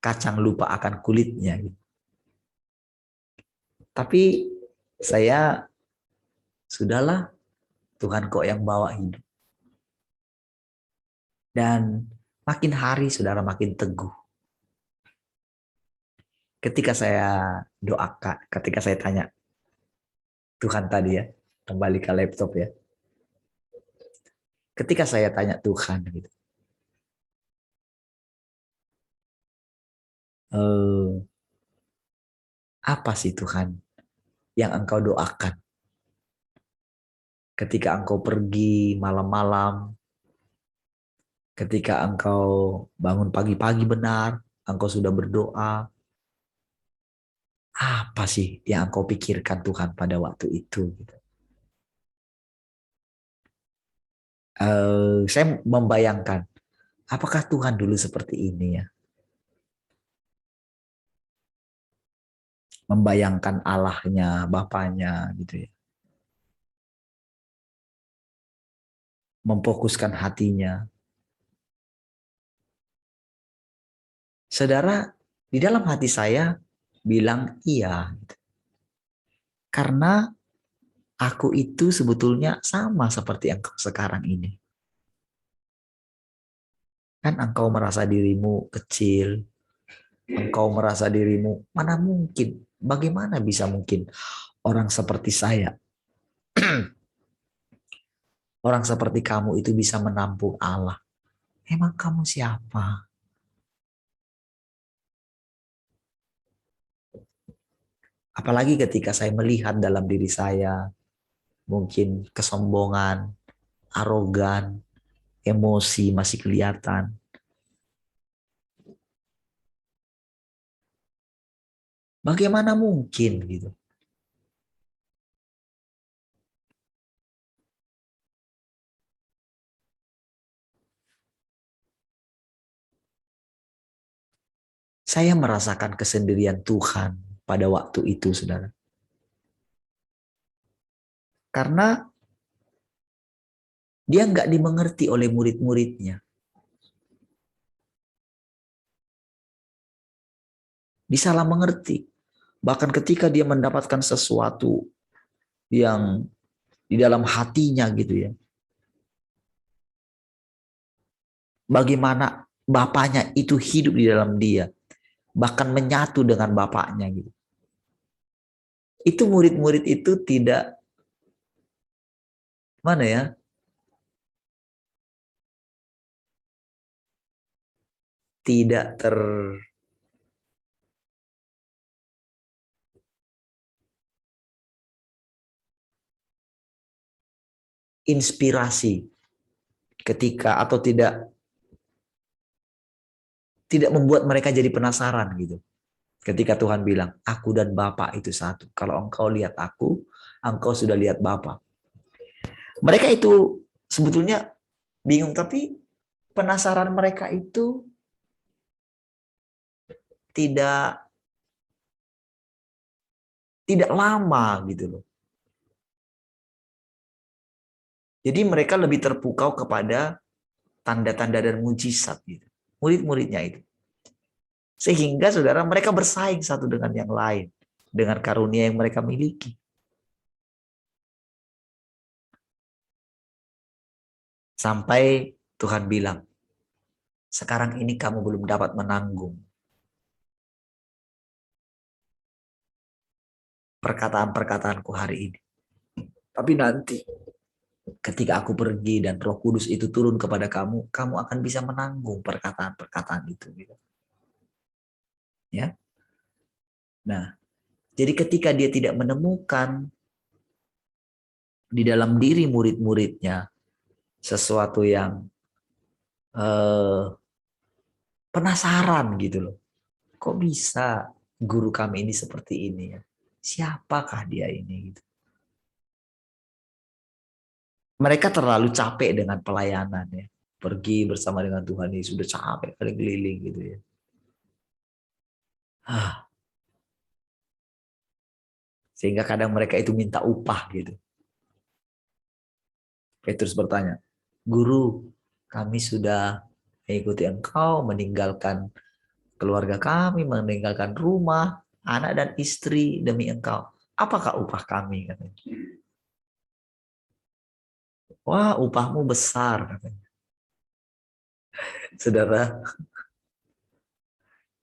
kacang lupa akan kulitnya. Gitu. Tapi saya, sudahlah, Tuhan kok yang bawa hidup. Dan makin hari saudara makin teguh. Ketika saya doakan, ketika saya tanya Tuhan tadi ya, kembali ke laptop ya. Ketika saya tanya Tuhan gitu. Apa sih Tuhan yang engkau doakan? Ketika engkau pergi malam-malam, ketika engkau bangun pagi-pagi benar, engkau sudah berdoa. Apa sih yang engkau pikirkan Tuhan pada waktu itu? Gitu. Saya membayangkan, apakah Tuhan dulu seperti ini ya? Membayangkan Allahnya, Bapaknya gitu ya. Memfokuskan hatinya. Saudara, di dalam hati saya bilang iya. Gitu. Karena aku itu sebetulnya sama seperti engkau sekarang ini. Kan engkau merasa dirimu kecil, engkau merasa dirimu, mana mungkin, bagaimana bisa mungkin orang seperti saya, orang seperti kamu itu bisa menampung Allah. Emang kamu siapa? Apalagi ketika saya melihat dalam diri saya, mungkin kesombongan, arogan, emosi masih kelihatan. Bagaimana mungkin gitu? Saya merasakan kesendirian Tuhan pada waktu itu, saudara. Karena dia nggak dimengerti oleh murid-muridnya. Disalah mengerti. Bahkan ketika dia mendapatkan sesuatu yang di dalam hatinya gitu ya. Bagaimana Bapaknya itu hidup di dalam dia. Bahkan menyatu dengan Bapaknya gitu. Itu murid-murid itu tidak, mana ya, tidak terinspirasi ketika, atau tidak membuat mereka jadi penasaran gitu. Ketika Tuhan bilang, aku dan Bapa itu satu. Kalau engkau lihat aku, engkau sudah lihat Bapa. Mereka itu sebetulnya bingung, tapi penasaran mereka itu tidak lama gitu loh. Jadi mereka lebih terpukau kepada tanda-tanda dan mujizat gitu. Murid-muridnya itu. Sehingga saudara, mereka bersaing satu dengan yang lain dengan karunia yang mereka miliki. Sampai Tuhan bilang, sekarang ini kamu belum dapat menanggung perkataan-perkataanku hari ini. Tapi nanti ketika aku pergi dan Roh Kudus itu turun kepada kamu, kamu akan bisa menanggung perkataan-perkataan itu. Ya. Nah, jadi ketika dia tidak menemukan di dalam diri murid-muridnya sesuatu yang penasaran gitu loh. Kok bisa guru kami ini seperti ini ya? Siapakah dia ini gitu? Mereka terlalu capek dengan pelayanan ya. Pergi bersama dengan Tuhan ini sudah capek keliling gitu ya. Sehingga kadang mereka itu minta upah gitu. Petrus bertanya, Guru, kami sudah mengikuti engkau, meninggalkan keluarga kami, meninggalkan rumah, anak dan istri demi engkau. Apakah upah kami? Katanya. Wah, upahmu besar. Katanya. Saudara,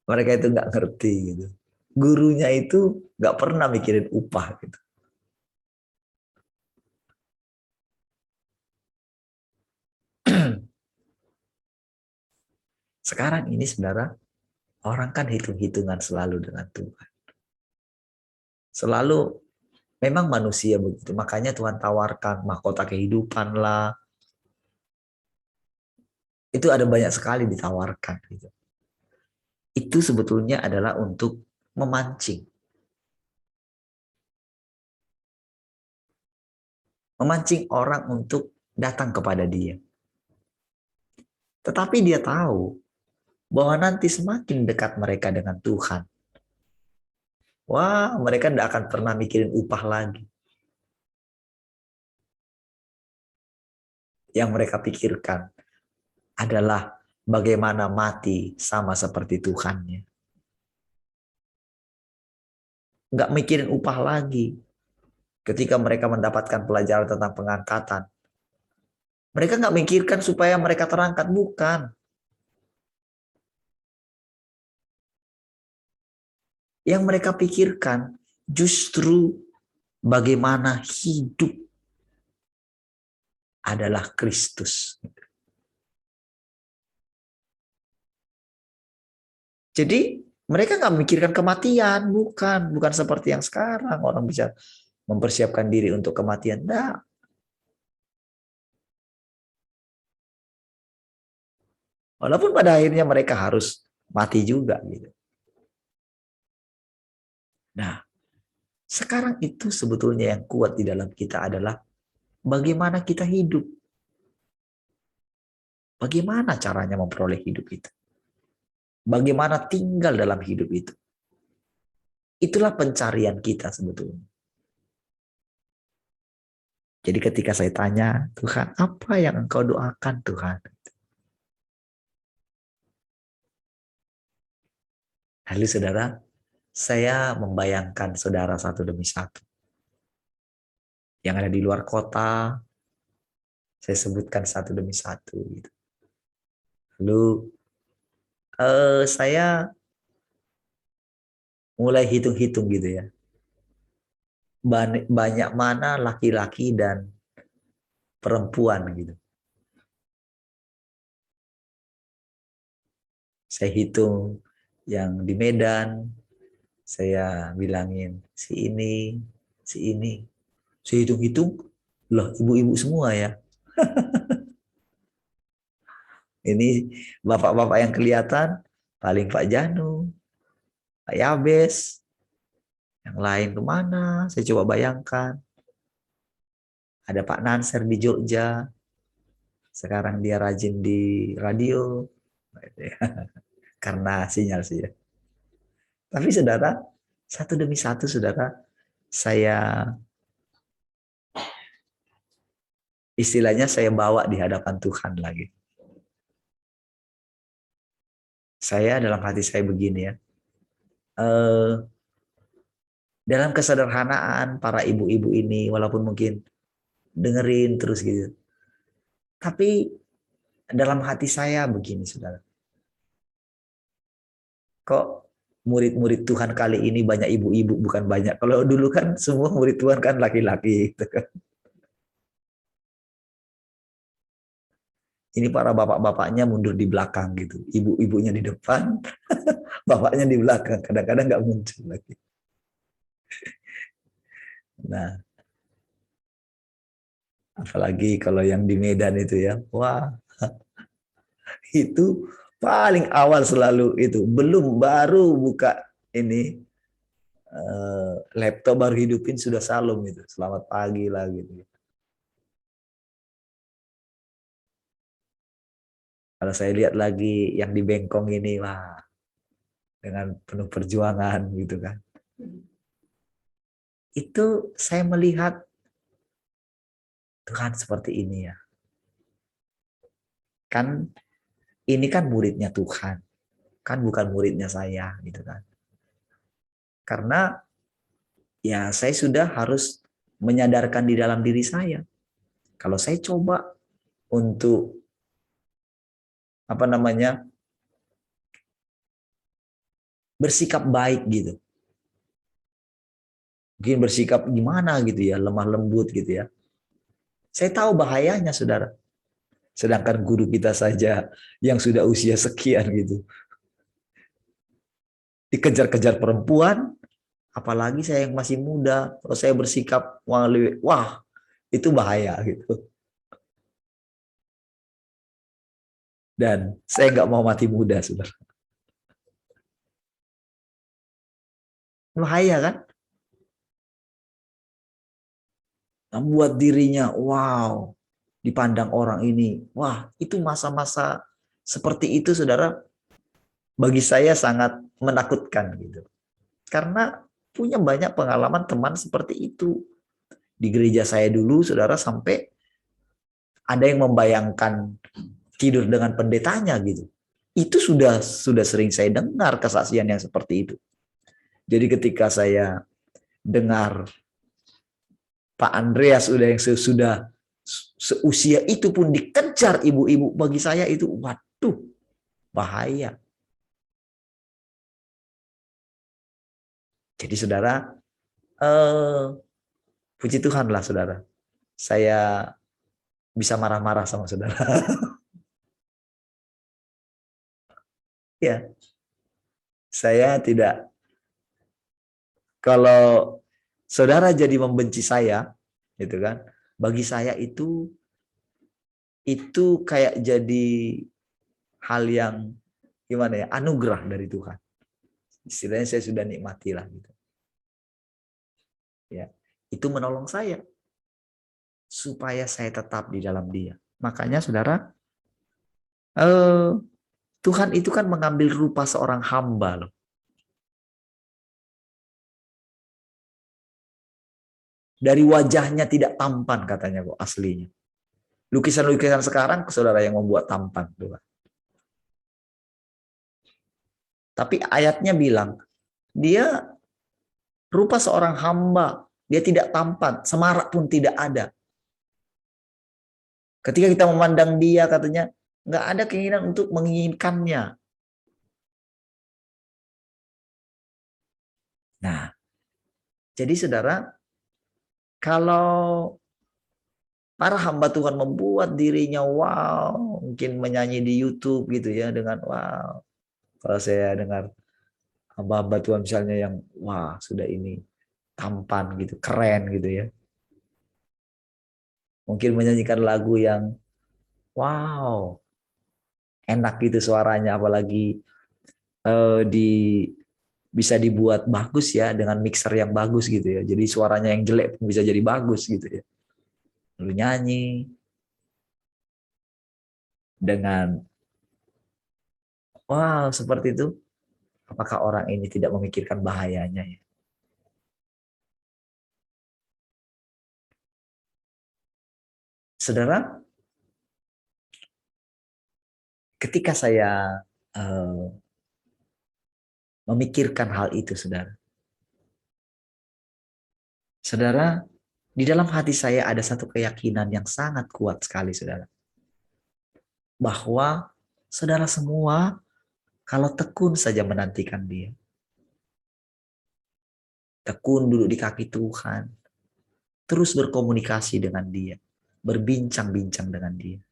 mereka itu nggak ngerti gitu. Gurunya itu nggak pernah mikirin upah gitu. Sekarang ini saudara, orang kan hitung-hitungan selalu dengan Tuhan. Selalu, memang manusia begitu. Makanya Tuhan tawarkan mahkota kehidupan lah. Itu ada banyak sekali ditawarkan gitu. itu sebetulnya adalah untuk memancing. Memancing orang untuk datang kepada dia. Tetapi dia tahu bahwa nanti semakin dekat mereka dengan Tuhan, wah, mereka tidak akan pernah mikirin upah lagi. Yang mereka pikirkan adalah bagaimana mati sama seperti Tuhannya. Nggak mikirin upah lagi. Ketika mereka mendapatkan pelajaran tentang pengangkatan, mereka nggak mikirkan supaya mereka terangkat, bukan. Yang mereka pikirkan justru bagaimana hidup adalah Kristus. Jadi mereka nggak memikirkan kematian, bukan seperti yang sekarang orang bisa mempersiapkan diri untuk kematian. Enggak. Walaupun pada akhirnya mereka harus mati juga gitu. Nah, sekarang itu sebetulnya yang kuat di dalam kita adalah bagaimana kita hidup. Bagaimana caranya memperoleh hidup itu? Bagaimana tinggal dalam hidup itu? Itulah pencarian kita sebetulnya. Jadi ketika saya tanya, Tuhan, apa yang Engkau doakan, Tuhan? Lalu saudara, saya membayangkan saudara satu demi satu. Yang ada di luar kota, saya sebutkan satu demi satu. Gitu. Lalu saya mulai hitung-hitung gitu ya. Banyak mana laki-laki dan perempuan gitu. Saya hitung yang di Medan, saya bilangin si ini. Saya hitung-hitung, loh ibu-ibu semua ya. Ini bapak-bapak yang kelihatan, paling Pak Janu, Pak Yabes, yang lain kemana? Saya coba bayangkan. Ada Pak Nanser di Jogja, sekarang dia rajin di radio, karena sinyal sih ya. Tapi saudara, satu demi satu saudara, saya istilahnya saya bawa di hadapan Tuhan lagi. Saya dalam hati saya begini ya, dalam kesederhanaan para ibu-ibu ini, walaupun mungkin dengerin terus gitu, tapi dalam hati saya begini saudara, kok murid-murid Tuhan kali ini banyak ibu-ibu bukan banyak. Kalau dulu kan semua murid Tuhan kan laki-laki gitu kan. Ini para bapak-bapaknya mundur di belakang gitu. Ibu-ibunya di depan, bapaknya di belakang. Kadang-kadang nggak muncul lagi. Nah, apalagi kalau yang di Medan itu ya. Wah, itu paling awal selalu itu. Belum baru buka ini laptop baru hidupin sudah salam itu. Selamat pagi lah gitu. Kalau saya lihat lagi yang di Bengkong ini, wah, dengan penuh perjuangan gitu kan. Itu saya melihat Tuhan seperti ini ya. Kan ini kan muridnya Tuhan. Kan bukan muridnya saya gitu kan. Karena ya saya sudah harus menyadarkan di dalam diri saya. Kalau saya coba untuk bersikap baik gitu. Mungkin bersikap gimana gitu ya, lemah lembut gitu ya. Saya tahu bahayanya saudara. Sedangkan guru kita saja yang sudah usia sekian gitu. Dikejar-kejar perempuan, apalagi saya yang masih muda. Kalau saya bersikap, wah itu bahaya gitu. Dan saya nggak mau mati muda, saudara. Bahaya kan? Membuat dirinya, wow, dipandang orang ini. Wah, itu masa-masa seperti itu, saudara, bagi saya sangat menakutkan gitu. Karena punya banyak pengalaman teman seperti itu. Di gereja saya dulu, saudara, sampai ada yang membayangkan tidur dengan pendetanya gitu. Itu sudah sering saya dengar kesaksian yang seperti itu. Jadi ketika saya dengar Pak Andreas sudah seusia itu pun dikejar ibu-ibu, bagi saya itu waduh, bahaya. Jadi saudara, puji Tuhan lah saudara, saya bisa marah-marah sama saudara. Ya, saya tidak, kalau saudara jadi membenci saya, gitu kan, bagi saya itu kayak jadi hal yang gimana ya, anugerah dari Tuhan. Istilahnya saya sudah nikmati lah gitu. Ya, itu menolong saya supaya saya tetap di dalam Dia. Makanya saudara, Tuhan itu kan mengambil rupa seorang hamba loh. Dari wajahnya tidak tampan katanya kok aslinya. Lukisan-lukisan sekarang saudara yang membuat tampan Tuhan. Tapi ayatnya bilang, dia rupa seorang hamba, dia tidak tampan, semarak pun tidak ada. Ketika kita memandang dia, katanya, nggak ada keinginan untuk menginginkannya. Nah, jadi saudara, kalau para hamba Tuhan membuat dirinya wow, mungkin menyanyi di YouTube gitu ya, dengan wow. Kalau saya dengar hamba-hamba Tuhan misalnya yang wah sudah ini tampan gitu, keren gitu ya. Mungkin menyanyikan lagu yang wow, enak gitu suaranya, apalagi di bisa dibuat bagus ya dengan mixer yang bagus gitu ya. Jadi suaranya yang jelek pun bisa jadi bagus gitu ya. Lalu nyanyi dengan wow seperti itu. Apakah orang ini tidak memikirkan bahayanya ya? Saudara, ketika saya memikirkan hal itu, saudara, di dalam hati saya ada satu keyakinan yang sangat kuat sekali, saudara. Bahwa saudara semua, kalau tekun saja menantikan Dia, tekun duduk di kaki Tuhan, terus berkomunikasi dengan Dia, berbincang-bincang dengan Dia,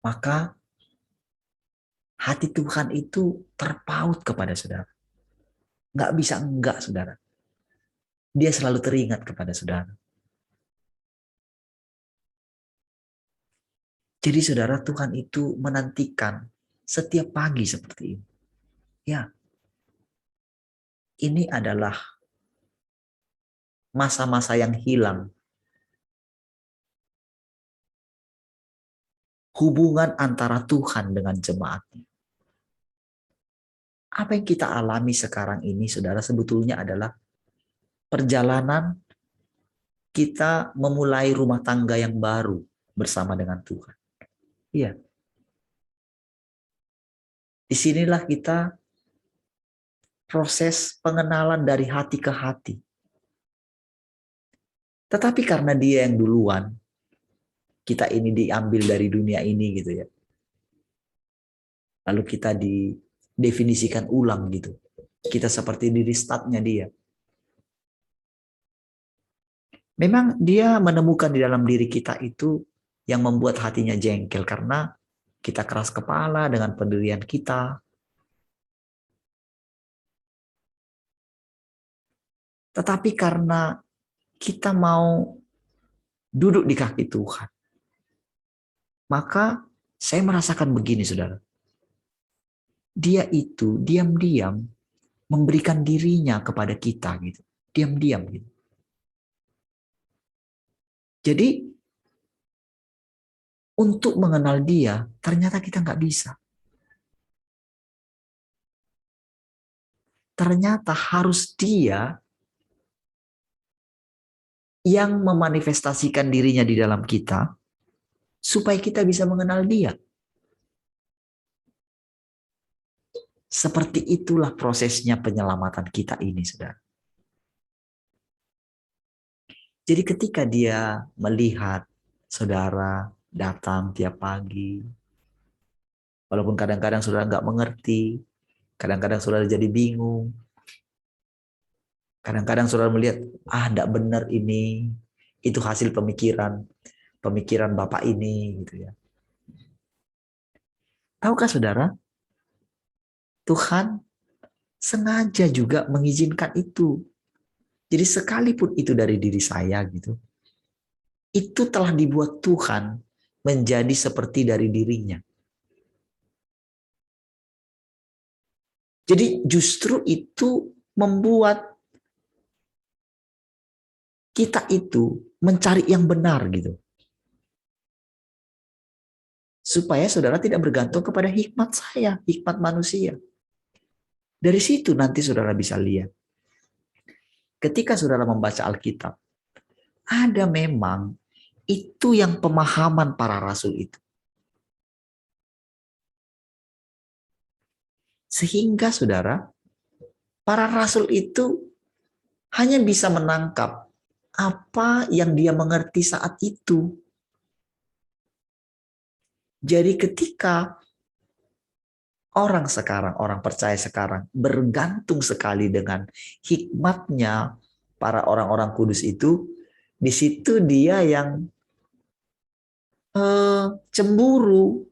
maka hati Tuhan itu terpaut kepada saudara. Nggak bisa enggak, saudara. Dia selalu teringat kepada saudara. Jadi saudara, Tuhan itu menantikan setiap pagi seperti ini. Ya, ini adalah masa-masa yang hilang. Hubungan antara Tuhan dengan jemaatnya. Apa yang kita alami sekarang ini, saudara, sebetulnya adalah perjalanan kita memulai rumah tangga yang baru bersama dengan Tuhan. Iya. Disinilah kita proses pengenalan dari hati ke hati. Tetapi karena Dia yang duluan, kita ini diambil dari dunia ini gitu ya. Lalu kita didefinisikan ulang gitu. Kita seperti di restartnya Dia. Memang Dia menemukan di dalam diri kita itu yang membuat hatinya jengkel karena kita keras kepala dengan pendirian kita. Tetapi karena kita mau duduk di kaki Tuhan, maka saya merasakan begini, saudara. Dia itu diam-diam memberikan dirinya kepada kita gitu. Diam-diam gitu. Jadi untuk mengenal dia ternyata kita nggak bisa. Ternyata harus dia yang memanifestasikan dirinya di dalam kita supaya kita bisa mengenal dia. Seperti itulah prosesnya penyelamatan kita ini, saudara. Jadi ketika dia melihat saudara datang tiap pagi, walaupun kadang-kadang saudara nggak mengerti, kadang-kadang saudara jadi bingung, kadang-kadang saudara melihat, nggak benar ini, itu hasil pemikiran Bapak ini, gitu ya. Tahukah saudara, Tuhan sengaja juga mengizinkan itu. Jadi sekalipun itu dari diri saya gitu, itu telah dibuat Tuhan menjadi seperti dari dirinya. Jadi justru itu membuat kita itu mencari yang benar gitu. Supaya saudara tidak bergantung kepada hikmat saya, hikmat manusia. Dari situ nanti saudara bisa lihat. Ketika saudara membaca Alkitab, ada memang itu yang pemahaman para rasul itu. Sehingga saudara, para rasul itu hanya bisa menangkap apa yang dia mengerti saat itu. Jadi ketika orang sekarang, orang percaya sekarang bergantung sekali dengan hikmatnya para orang-orang kudus itu, di situ dia yang cemburu.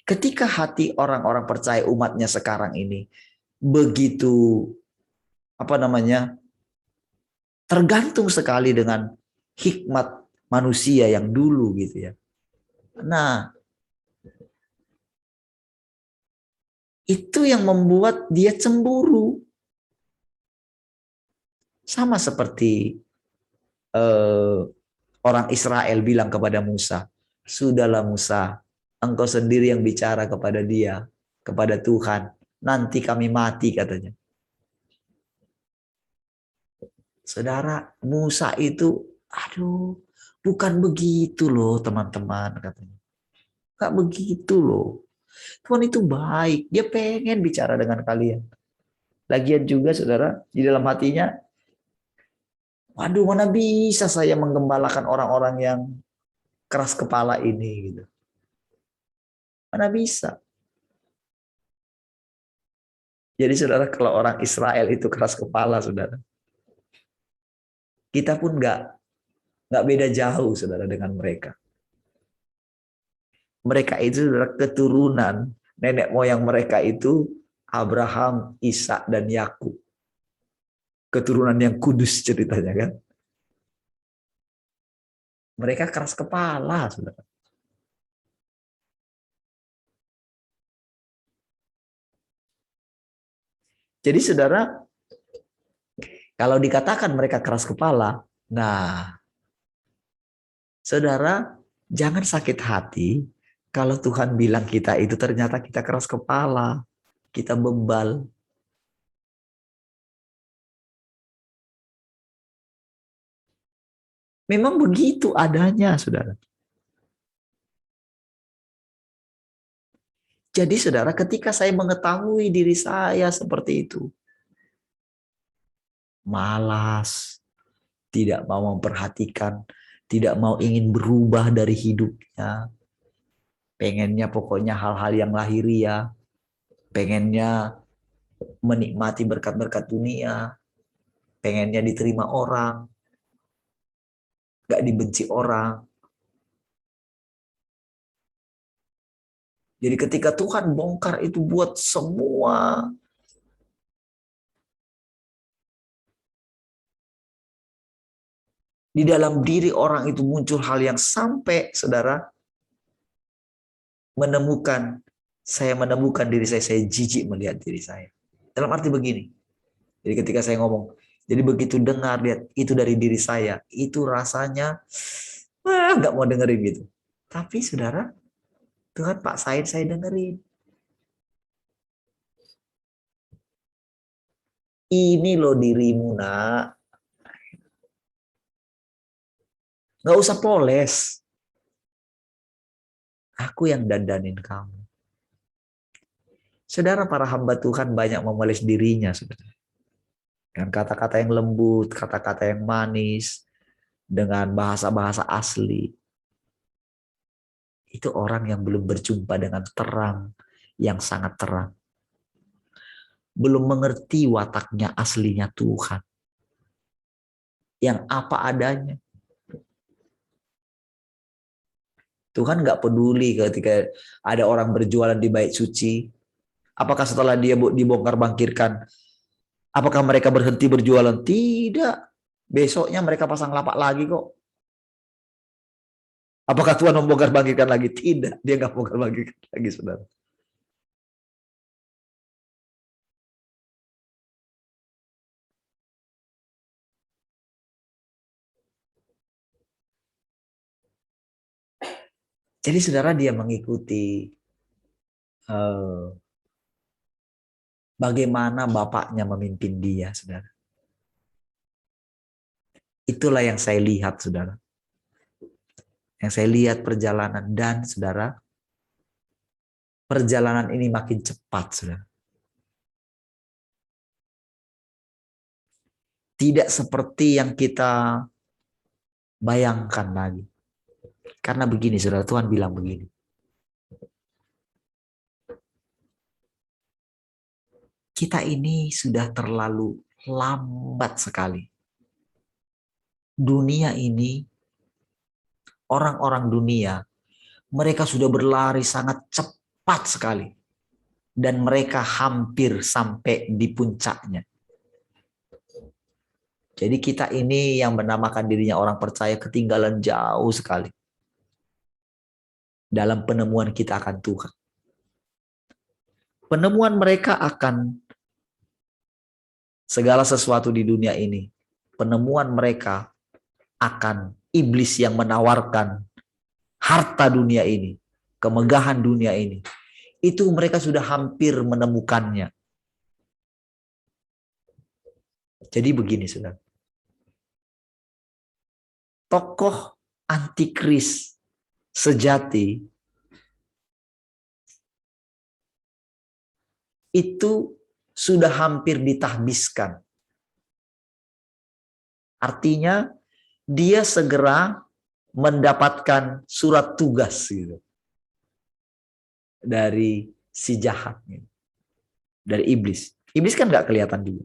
Ketika hati orang-orang percaya umatnya sekarang ini begitu tergantung sekali dengan hikmat manusia yang dulu gitu ya. Nah, itu yang membuat dia cemburu. Sama seperti orang Israel bilang kepada Musa, "Sudahlah Musa, engkau sendiri yang bicara kepada dia, kepada Tuhan. Nanti kami mati," katanya. Saudara, Musa itu, bukan begitu loh teman-teman, katanya. Gak begitu loh. Tuhan itu baik, dia pengen bicara dengan kalian. Lagian juga saudara, di dalam hatinya, mana bisa saya menggembalakan orang-orang yang keras kepala ini gitu. Mana bisa. Jadi saudara, kalau orang Israel itu keras kepala, saudara, kita pun nggak beda jauh, saudara, dengan mereka. Mereka itu adalah keturunan nenek moyang mereka itu Abraham, Ishak, dan Yakub. Keturunan yang kudus ceritanya kan. Mereka keras kepala, saudara. Jadi saudara, kalau dikatakan mereka keras kepala, nah, saudara, jangan sakit hati kalau Tuhan bilang kita itu ternyata kita keras kepala, kita bebal. Memang begitu adanya, saudara. Jadi saudara, ketika saya mengetahui diri saya seperti itu, malas, tidak mau memperhatikan, tidak mau ingin berubah dari hidupnya, pengennya pokoknya hal-hal yang lahiriah, pengennya menikmati berkat-berkat dunia, pengennya diterima orang, gak dibenci orang. Jadi ketika Tuhan bongkar itu buat semua di dalam diri orang itu muncul hal yang sampai saudara menemukan saya menemukan diri saya jijik melihat diri saya. Dalam arti begini, jadi ketika saya ngomong, jadi begitu dengar lihat itu dari diri saya, itu rasanya nggak mau dengerin gitu. Tapi saudara, Tuhan Pak Said saya dengerin. Ini loh dirimu nak. Nggak usah poles. Aku yang dandanin kamu. Saudara, para hamba Tuhan banyak memoles dirinya sebenarnya. Dengan kata-kata yang lembut, kata-kata yang manis, dengan bahasa-bahasa asli. Itu orang yang belum berjumpa dengan terang yang sangat terang. Belum mengerti wataknya aslinya Tuhan. Yang apa adanya. Tuhan nggak peduli ketika ada orang berjualan di bait suci. Apakah setelah dia dibongkar bangkirkan, apakah mereka berhenti berjualan? Tidak. Besoknya mereka pasang lapak lagi kok. Apakah Tuhan membongkar bangkirkan lagi? Tidak. Dia nggak bongkar bangkirkan lagi, saudara. Jadi saudara, dia mengikuti bagaimana bapaknya memimpin dia, saudara. Itulah yang saya lihat, saudara. Yang saya lihat perjalanan dan, saudara, perjalanan ini makin cepat, saudara. Tidak seperti yang kita bayangkan lagi. Karena begini, saudara, Tuhan bilang begini. Kita ini sudah terlalu lambat sekali. Dunia ini, orang-orang dunia, mereka sudah berlari sangat cepat sekali. Dan mereka hampir sampai di puncaknya. Jadi kita ini yang menamakan dirinya orang percaya ketinggalan jauh sekali. Dalam penemuan kita akan Tuhan. Penemuan mereka akan segala sesuatu di dunia ini. Penemuan mereka akan iblis yang menawarkan harta dunia ini, kemegahan dunia ini. Itu mereka sudah hampir menemukannya. Jadi begini, saudara. Tokoh antikris sejati itu sudah hampir ditahbiskan. Artinya dia segera mendapatkan surat tugas gitu, dari si jahat, dari iblis. Iblis kan nggak kelihatan dulu.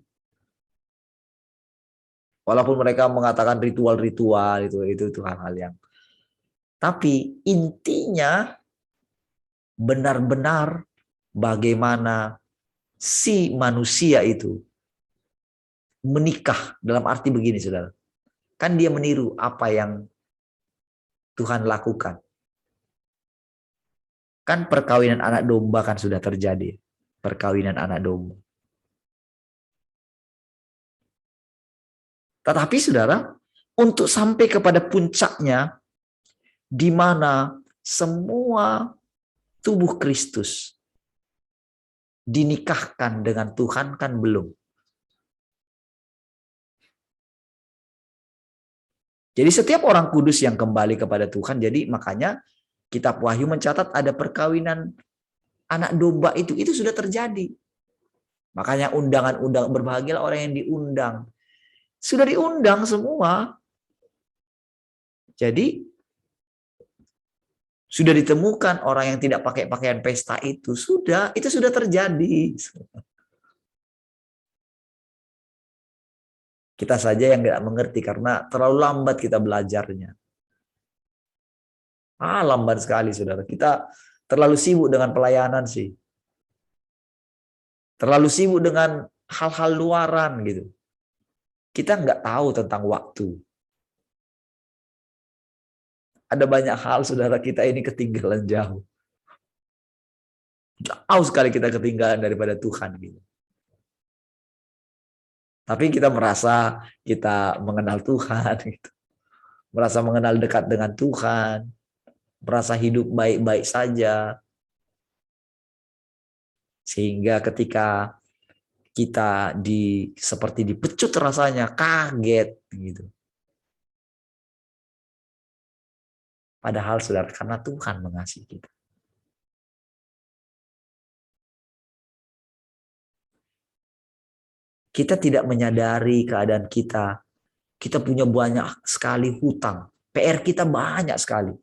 Walaupun mereka mengatakan ritual-ritual itu hal-hal yang. Tapi intinya benar-benar bagaimana si manusia itu menikah, dalam arti begini, saudara. Kan dia meniru apa yang Tuhan lakukan. Kan perkawinan anak domba kan sudah terjadi. Perkawinan anak domba. Tetapi saudara, untuk sampai kepada puncaknya, di mana semua tubuh Kristus dinikahkan dengan Tuhan, kan belum. Jadi setiap orang kudus yang kembali kepada Tuhan, jadi makanya Kitab Wahyu mencatat ada perkawinan anak domba itu sudah terjadi. Makanya undangan-undangan, berbahagialah orang yang diundang. Sudah diundang semua. Jadi sudah ditemukan orang yang tidak pakai pakaian pesta itu sudah terjadi. Kita saja yang tidak mengerti karena terlalu lambat kita belajarnya. Lambat sekali, saudara. Kita terlalu sibuk dengan pelayanan sih. Terlalu sibuk dengan hal-hal luaran gitu. Kita nggak tahu tentang waktu. Ada banyak hal, saudara, kita ini ketinggalan jauh. Jauh sekali kita ketinggalan daripada Tuhan gitu. Tapi kita merasa kita mengenal Tuhan gitu. Merasa mengenal dekat dengan Tuhan, merasa hidup baik-baik saja. Sehingga ketika kita seperti dipecut rasanya, kaget gitu. Padahal saudara, karena Tuhan mengasihi kita. Kita tidak menyadari keadaan kita. Kita punya banyak sekali hutang. PR kita banyak sekali.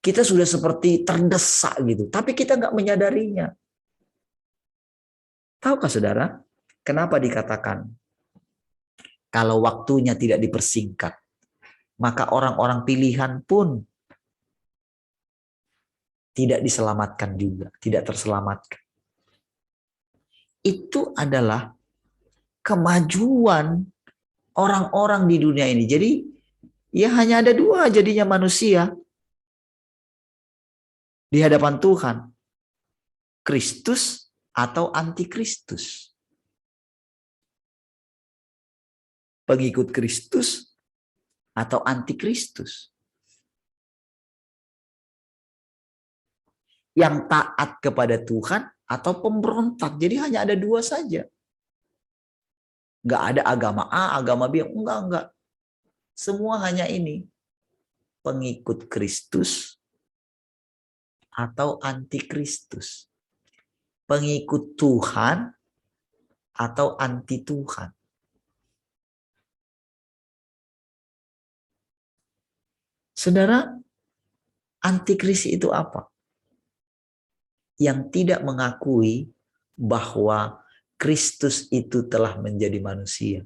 Kita sudah seperti terdesak gitu. Tapi kita nggak menyadarinya. Tahukah saudara, kenapa dikatakan kalau waktunya tidak dipersingkat, maka orang-orang pilihan pun tidak diselamatkan juga, tidak terselamatkan. Itu adalah kemajuan orang-orang di dunia ini. Jadi ya hanya ada dua jadinya manusia di hadapan Tuhan. Kristus atau antikristus. Pengikut Kristus atau antikristus. Yang taat kepada Tuhan atau pemberontak. Jadi hanya ada dua saja. Nggak ada agama A, agama B. Enggak. Semua hanya ini. Pengikut Kristus atau antikristus. Pengikut Tuhan atau anti Tuhan. Saudara, antikris itu apa? Yang tidak mengakui bahwa Kristus itu telah menjadi manusia.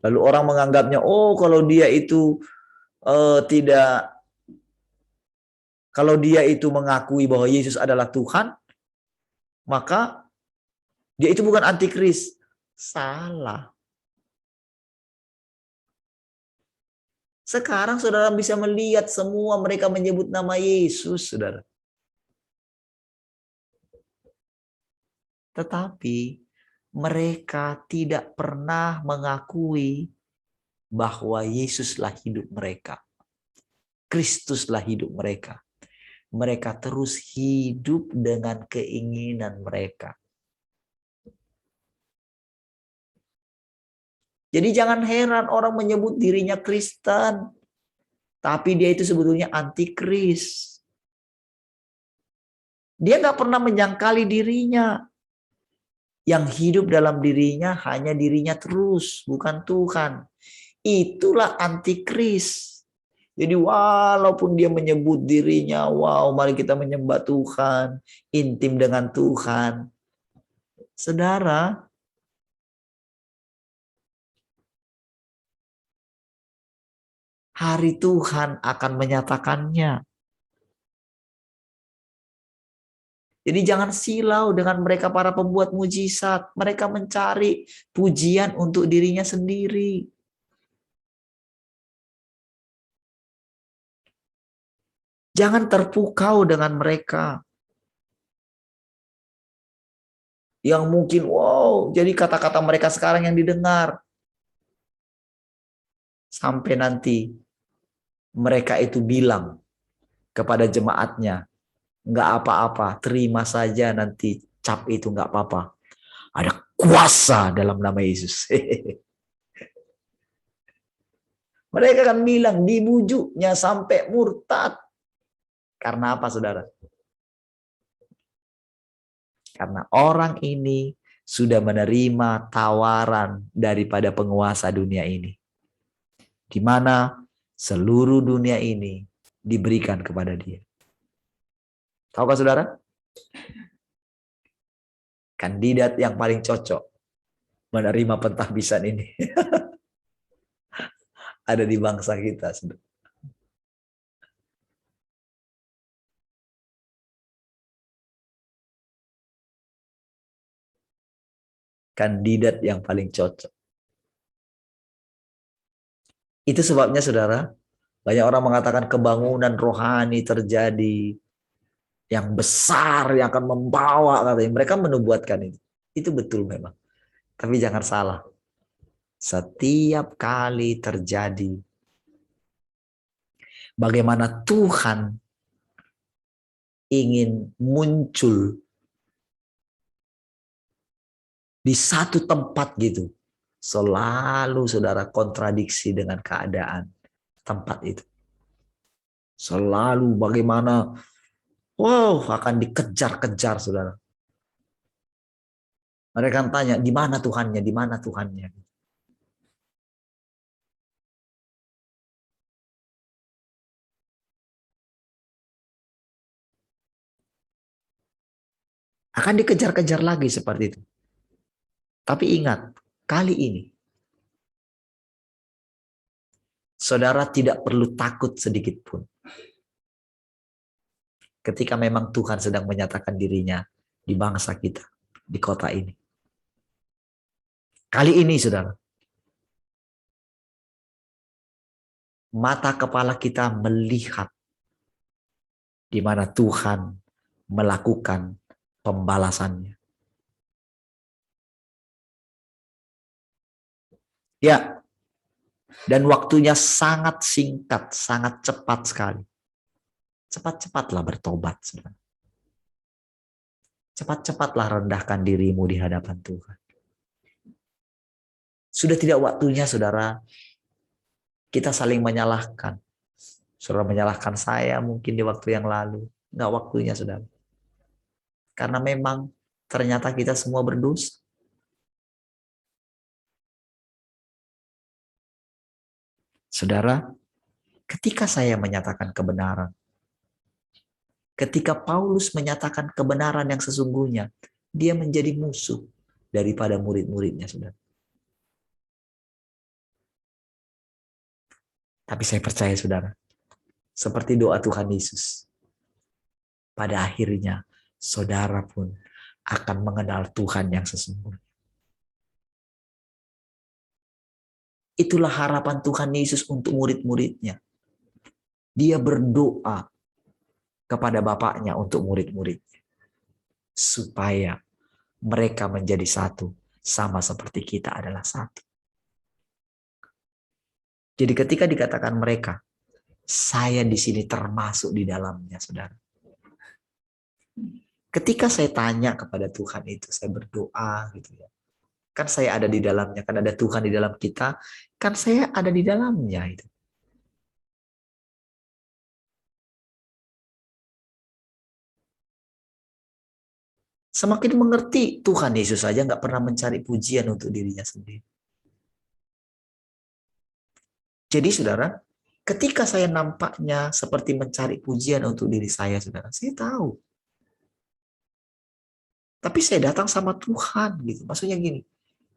Lalu orang menganggapnya, oh kalau dia itu kalau dia itu mengakui bahwa Yesus adalah Tuhan, maka dia itu bukan antikris. Salah. Sekarang saudara bisa melihat semua mereka menyebut nama Yesus, saudara. Tetapi mereka tidak pernah mengakui bahwa Yesuslah hidup mereka. Kristuslah hidup mereka. Mereka terus hidup dengan keinginan mereka. Jadi jangan heran orang menyebut dirinya Kristen. Tapi dia itu sebetulnya antikris. Dia nggak pernah menyangkali dirinya. Yang hidup dalam dirinya hanya dirinya terus, bukan Tuhan. Itulah antikris. Jadi walaupun dia menyebut dirinya, wow mari kita menyembah Tuhan, intim dengan Tuhan. Saudara, hari Tuhan akan menyatakannya. Jadi jangan silau dengan mereka para pembuat mujizat. Mereka mencari pujian untuk dirinya sendiri. Jangan terpukau dengan mereka. Yang mungkin, wow, jadi kata-kata mereka sekarang yang didengar. Sampai nanti mereka itu bilang kepada jemaatnya, nggak apa-apa, terima saja nanti cap itu nggak apa-apa. Ada kuasa dalam nama Yesus. Mereka akan bilang dibujuknya sampai murtad. Karena apa saudara? Karena orang ini sudah menerima tawaran daripada penguasa dunia ini. Di mana seluruh dunia ini diberikan kepada dia. Tahukah saudara? Kandidat yang paling cocok menerima pentahbisan ini ada di bangsa kita. kandidat yang paling cocok. Itu sebabnya saudara, banyak orang mengatakan kebangunan rohani terjadi yang besar yang akan membawa, katanya. Mereka menubuatkan itu. Itu betul memang. Tapi jangan salah. Setiap kali terjadi, bagaimana Tuhan ingin muncul di satu tempat gitu, selalu saudara kontradiksi dengan keadaan tempat itu. Selalu bagaimana, akan dikejar-kejar saudara. Mereka tanya, di mana Tuhannya, di mana Tuhannya? Akan dikejar-kejar lagi seperti itu. Tapi ingat, kali ini saudara tidak perlu takut sedikit pun. Ketika memang Tuhan sedang menyatakan dirinya di bangsa kita, di kota ini. Kali ini saudara, mata kepala kita melihat di mana Tuhan melakukan pembalasannya. Ya, dan waktunya sangat singkat, sangat cepat sekali. Cepat-cepatlah bertobat, saudara. Cepat-cepatlah rendahkan dirimu di hadapan Tuhan. Sudah tidak waktunya, saudara, kita saling menyalahkan. Saudara menyalahkan saya mungkin di waktu yang lalu. Enggak waktunya, saudara. Karena memang ternyata kita semua berdosa. Saudara, ketika saya menyatakan kebenaran, ketika Paulus menyatakan kebenaran yang sesungguhnya, dia menjadi musuh daripada murid-muridnya, saudara. Tapi saya percaya, saudara, seperti doa Tuhan Yesus, pada akhirnya saudara pun akan mengenal Tuhan yang sesungguhnya. Itulah harapan Tuhan Yesus untuk murid-muridnya. Dia berdoa kepada Bapaknya untuk murid-muridnya, supaya mereka menjadi satu, sama seperti kita adalah satu. Jadi ketika dikatakan mereka, saya di sini termasuk di dalamnya, saudara. Ketika saya tanya kepada Tuhan itu, saya berdoa gitu ya. Kan saya ada di dalamnya, kan ada Tuhan di dalam kita, kan saya ada di dalamnya itu. Semakin mengerti, Tuhan Yesus saja nggak pernah mencari pujian untuk dirinya sendiri. Jadi saudara, ketika saya nampaknya seperti mencari pujian untuk diri saya, saudara, saya tahu. Tapi saya datang sama Tuhan gitu. Maksudnya gini,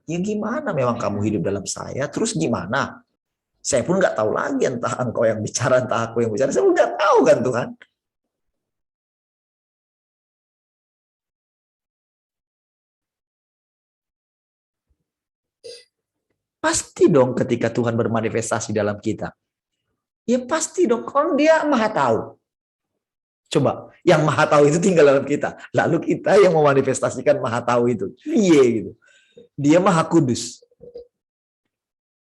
ya gimana memang kamu hidup dalam saya, terus gimana? Saya pun nggak tahu lagi, entah engkau yang bicara, entah aku yang bicara. Saya pun nggak tahu kan Tuhan. Pasti dong ketika Tuhan bermanifestasi dalam kita. Ya pasti dong, kalau dia maha tahu. Coba, yang maha tahu itu tinggal dalam kita. Lalu kita yang memanifestasikan maha tahu itu. Iya gitu. Dia maha kudus.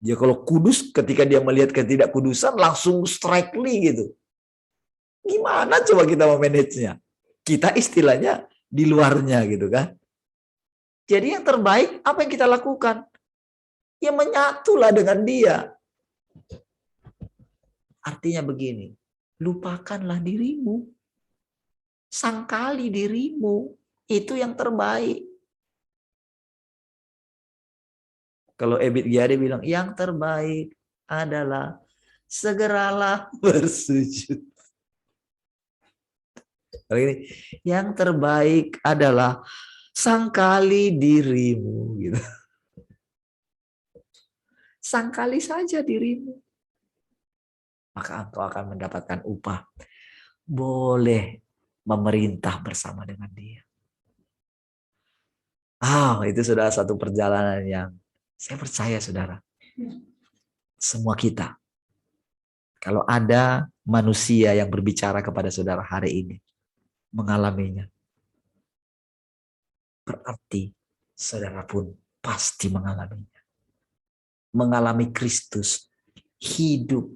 Ya kalau kudus, ketika dia melihat ketidakkudusan, langsung strikely gitu. Gimana coba kita memanagenya? Kita istilahnya di luarnya gitu kan. Jadi yang terbaik, apa yang kita lakukan? Ya menyatulah dengan dia. Artinya begini, lupakanlah dirimu. Sangkali dirimu. Itu yang terbaik. Kalau Ebit Giade bilang, yang terbaik adalah segeralah bersujud. Kalau ini, yang terbaik adalah sangkali dirimu. Gitu. Sangkali saja dirimu. Maka engkau akan mendapatkan upah. Boleh memerintah bersama dengan dia. Itu sudah satu perjalanan yang saya percaya saudara. Semua kita. Kalau ada manusia yang berbicara kepada saudara hari ini, mengalaminya, berarti saudara pun pasti mengalaminya. Mengalami Kristus hidup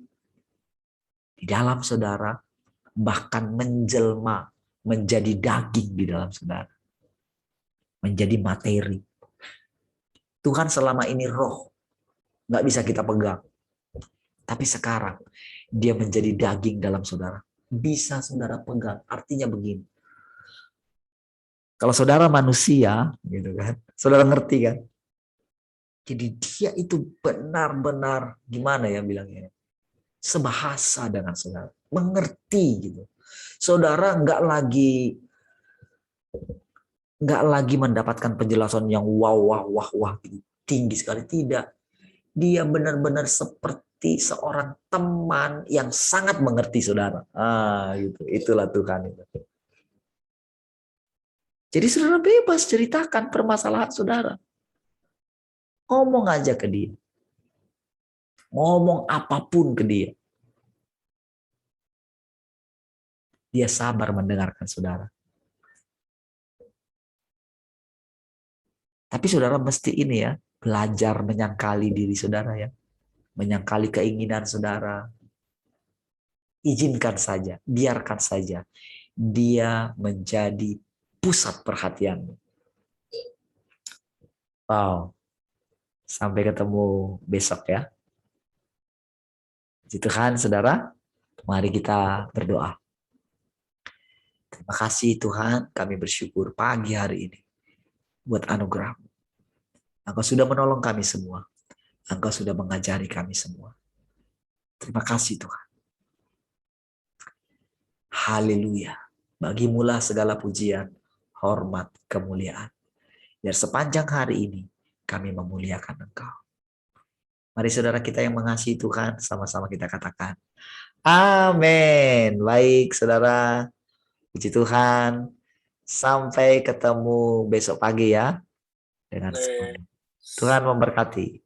di dalam saudara, bahkan menjelma menjadi daging di dalam saudara. Menjadi materi. Tuhan selama ini roh, nggak bisa kita pegang. Tapi sekarang dia menjadi daging dalam saudara. Bisa saudara pegang. Artinya begini. Kalau saudara manusia, gitu kan, saudara ngerti kan? Jadi dia itu benar-benar gimana ya bilangnya? Sebahasa dengan saudara, mengerti gitu. Saudara nggak lagi mendapatkan penjelasan yang wah gitu, tinggi sekali, tidak. Dia benar-benar seperti seorang teman yang sangat mengerti saudara. Gitu. Itulah Tuhan itu. Jadi saudara bebas ceritakan permasalahan saudara. Ngomong aja ke dia. Ngomong apapun ke dia. Dia sabar mendengarkan saudara. Tapi saudara mesti ini ya, belajar menyangkali diri saudara ya. Menyangkali keinginan saudara. Izinkan saja, biarkan saja. Dia menjadi pusat perhatianmu. Wow. Sampai ketemu besok ya. Puji Tuhan saudara, mari kita berdoa. Terima kasih Tuhan, kami bersyukur pagi hari ini buat anugerah-Mu. Engkau sudah menolong kami semua. Engkau sudah mengajari kami semua. Terima kasih Tuhan. Haleluya. Bagimulah segala pujian, hormat, kemuliaan. Biar sepanjang hari ini kami memuliakan Engkau. Mari saudara kita yang mengasihi Tuhan, sama-sama kita katakan. Amin. Baik saudara. Puji Tuhan. Sampai ketemu besok pagi ya. Dengan semuanya. Tuhan memberkati.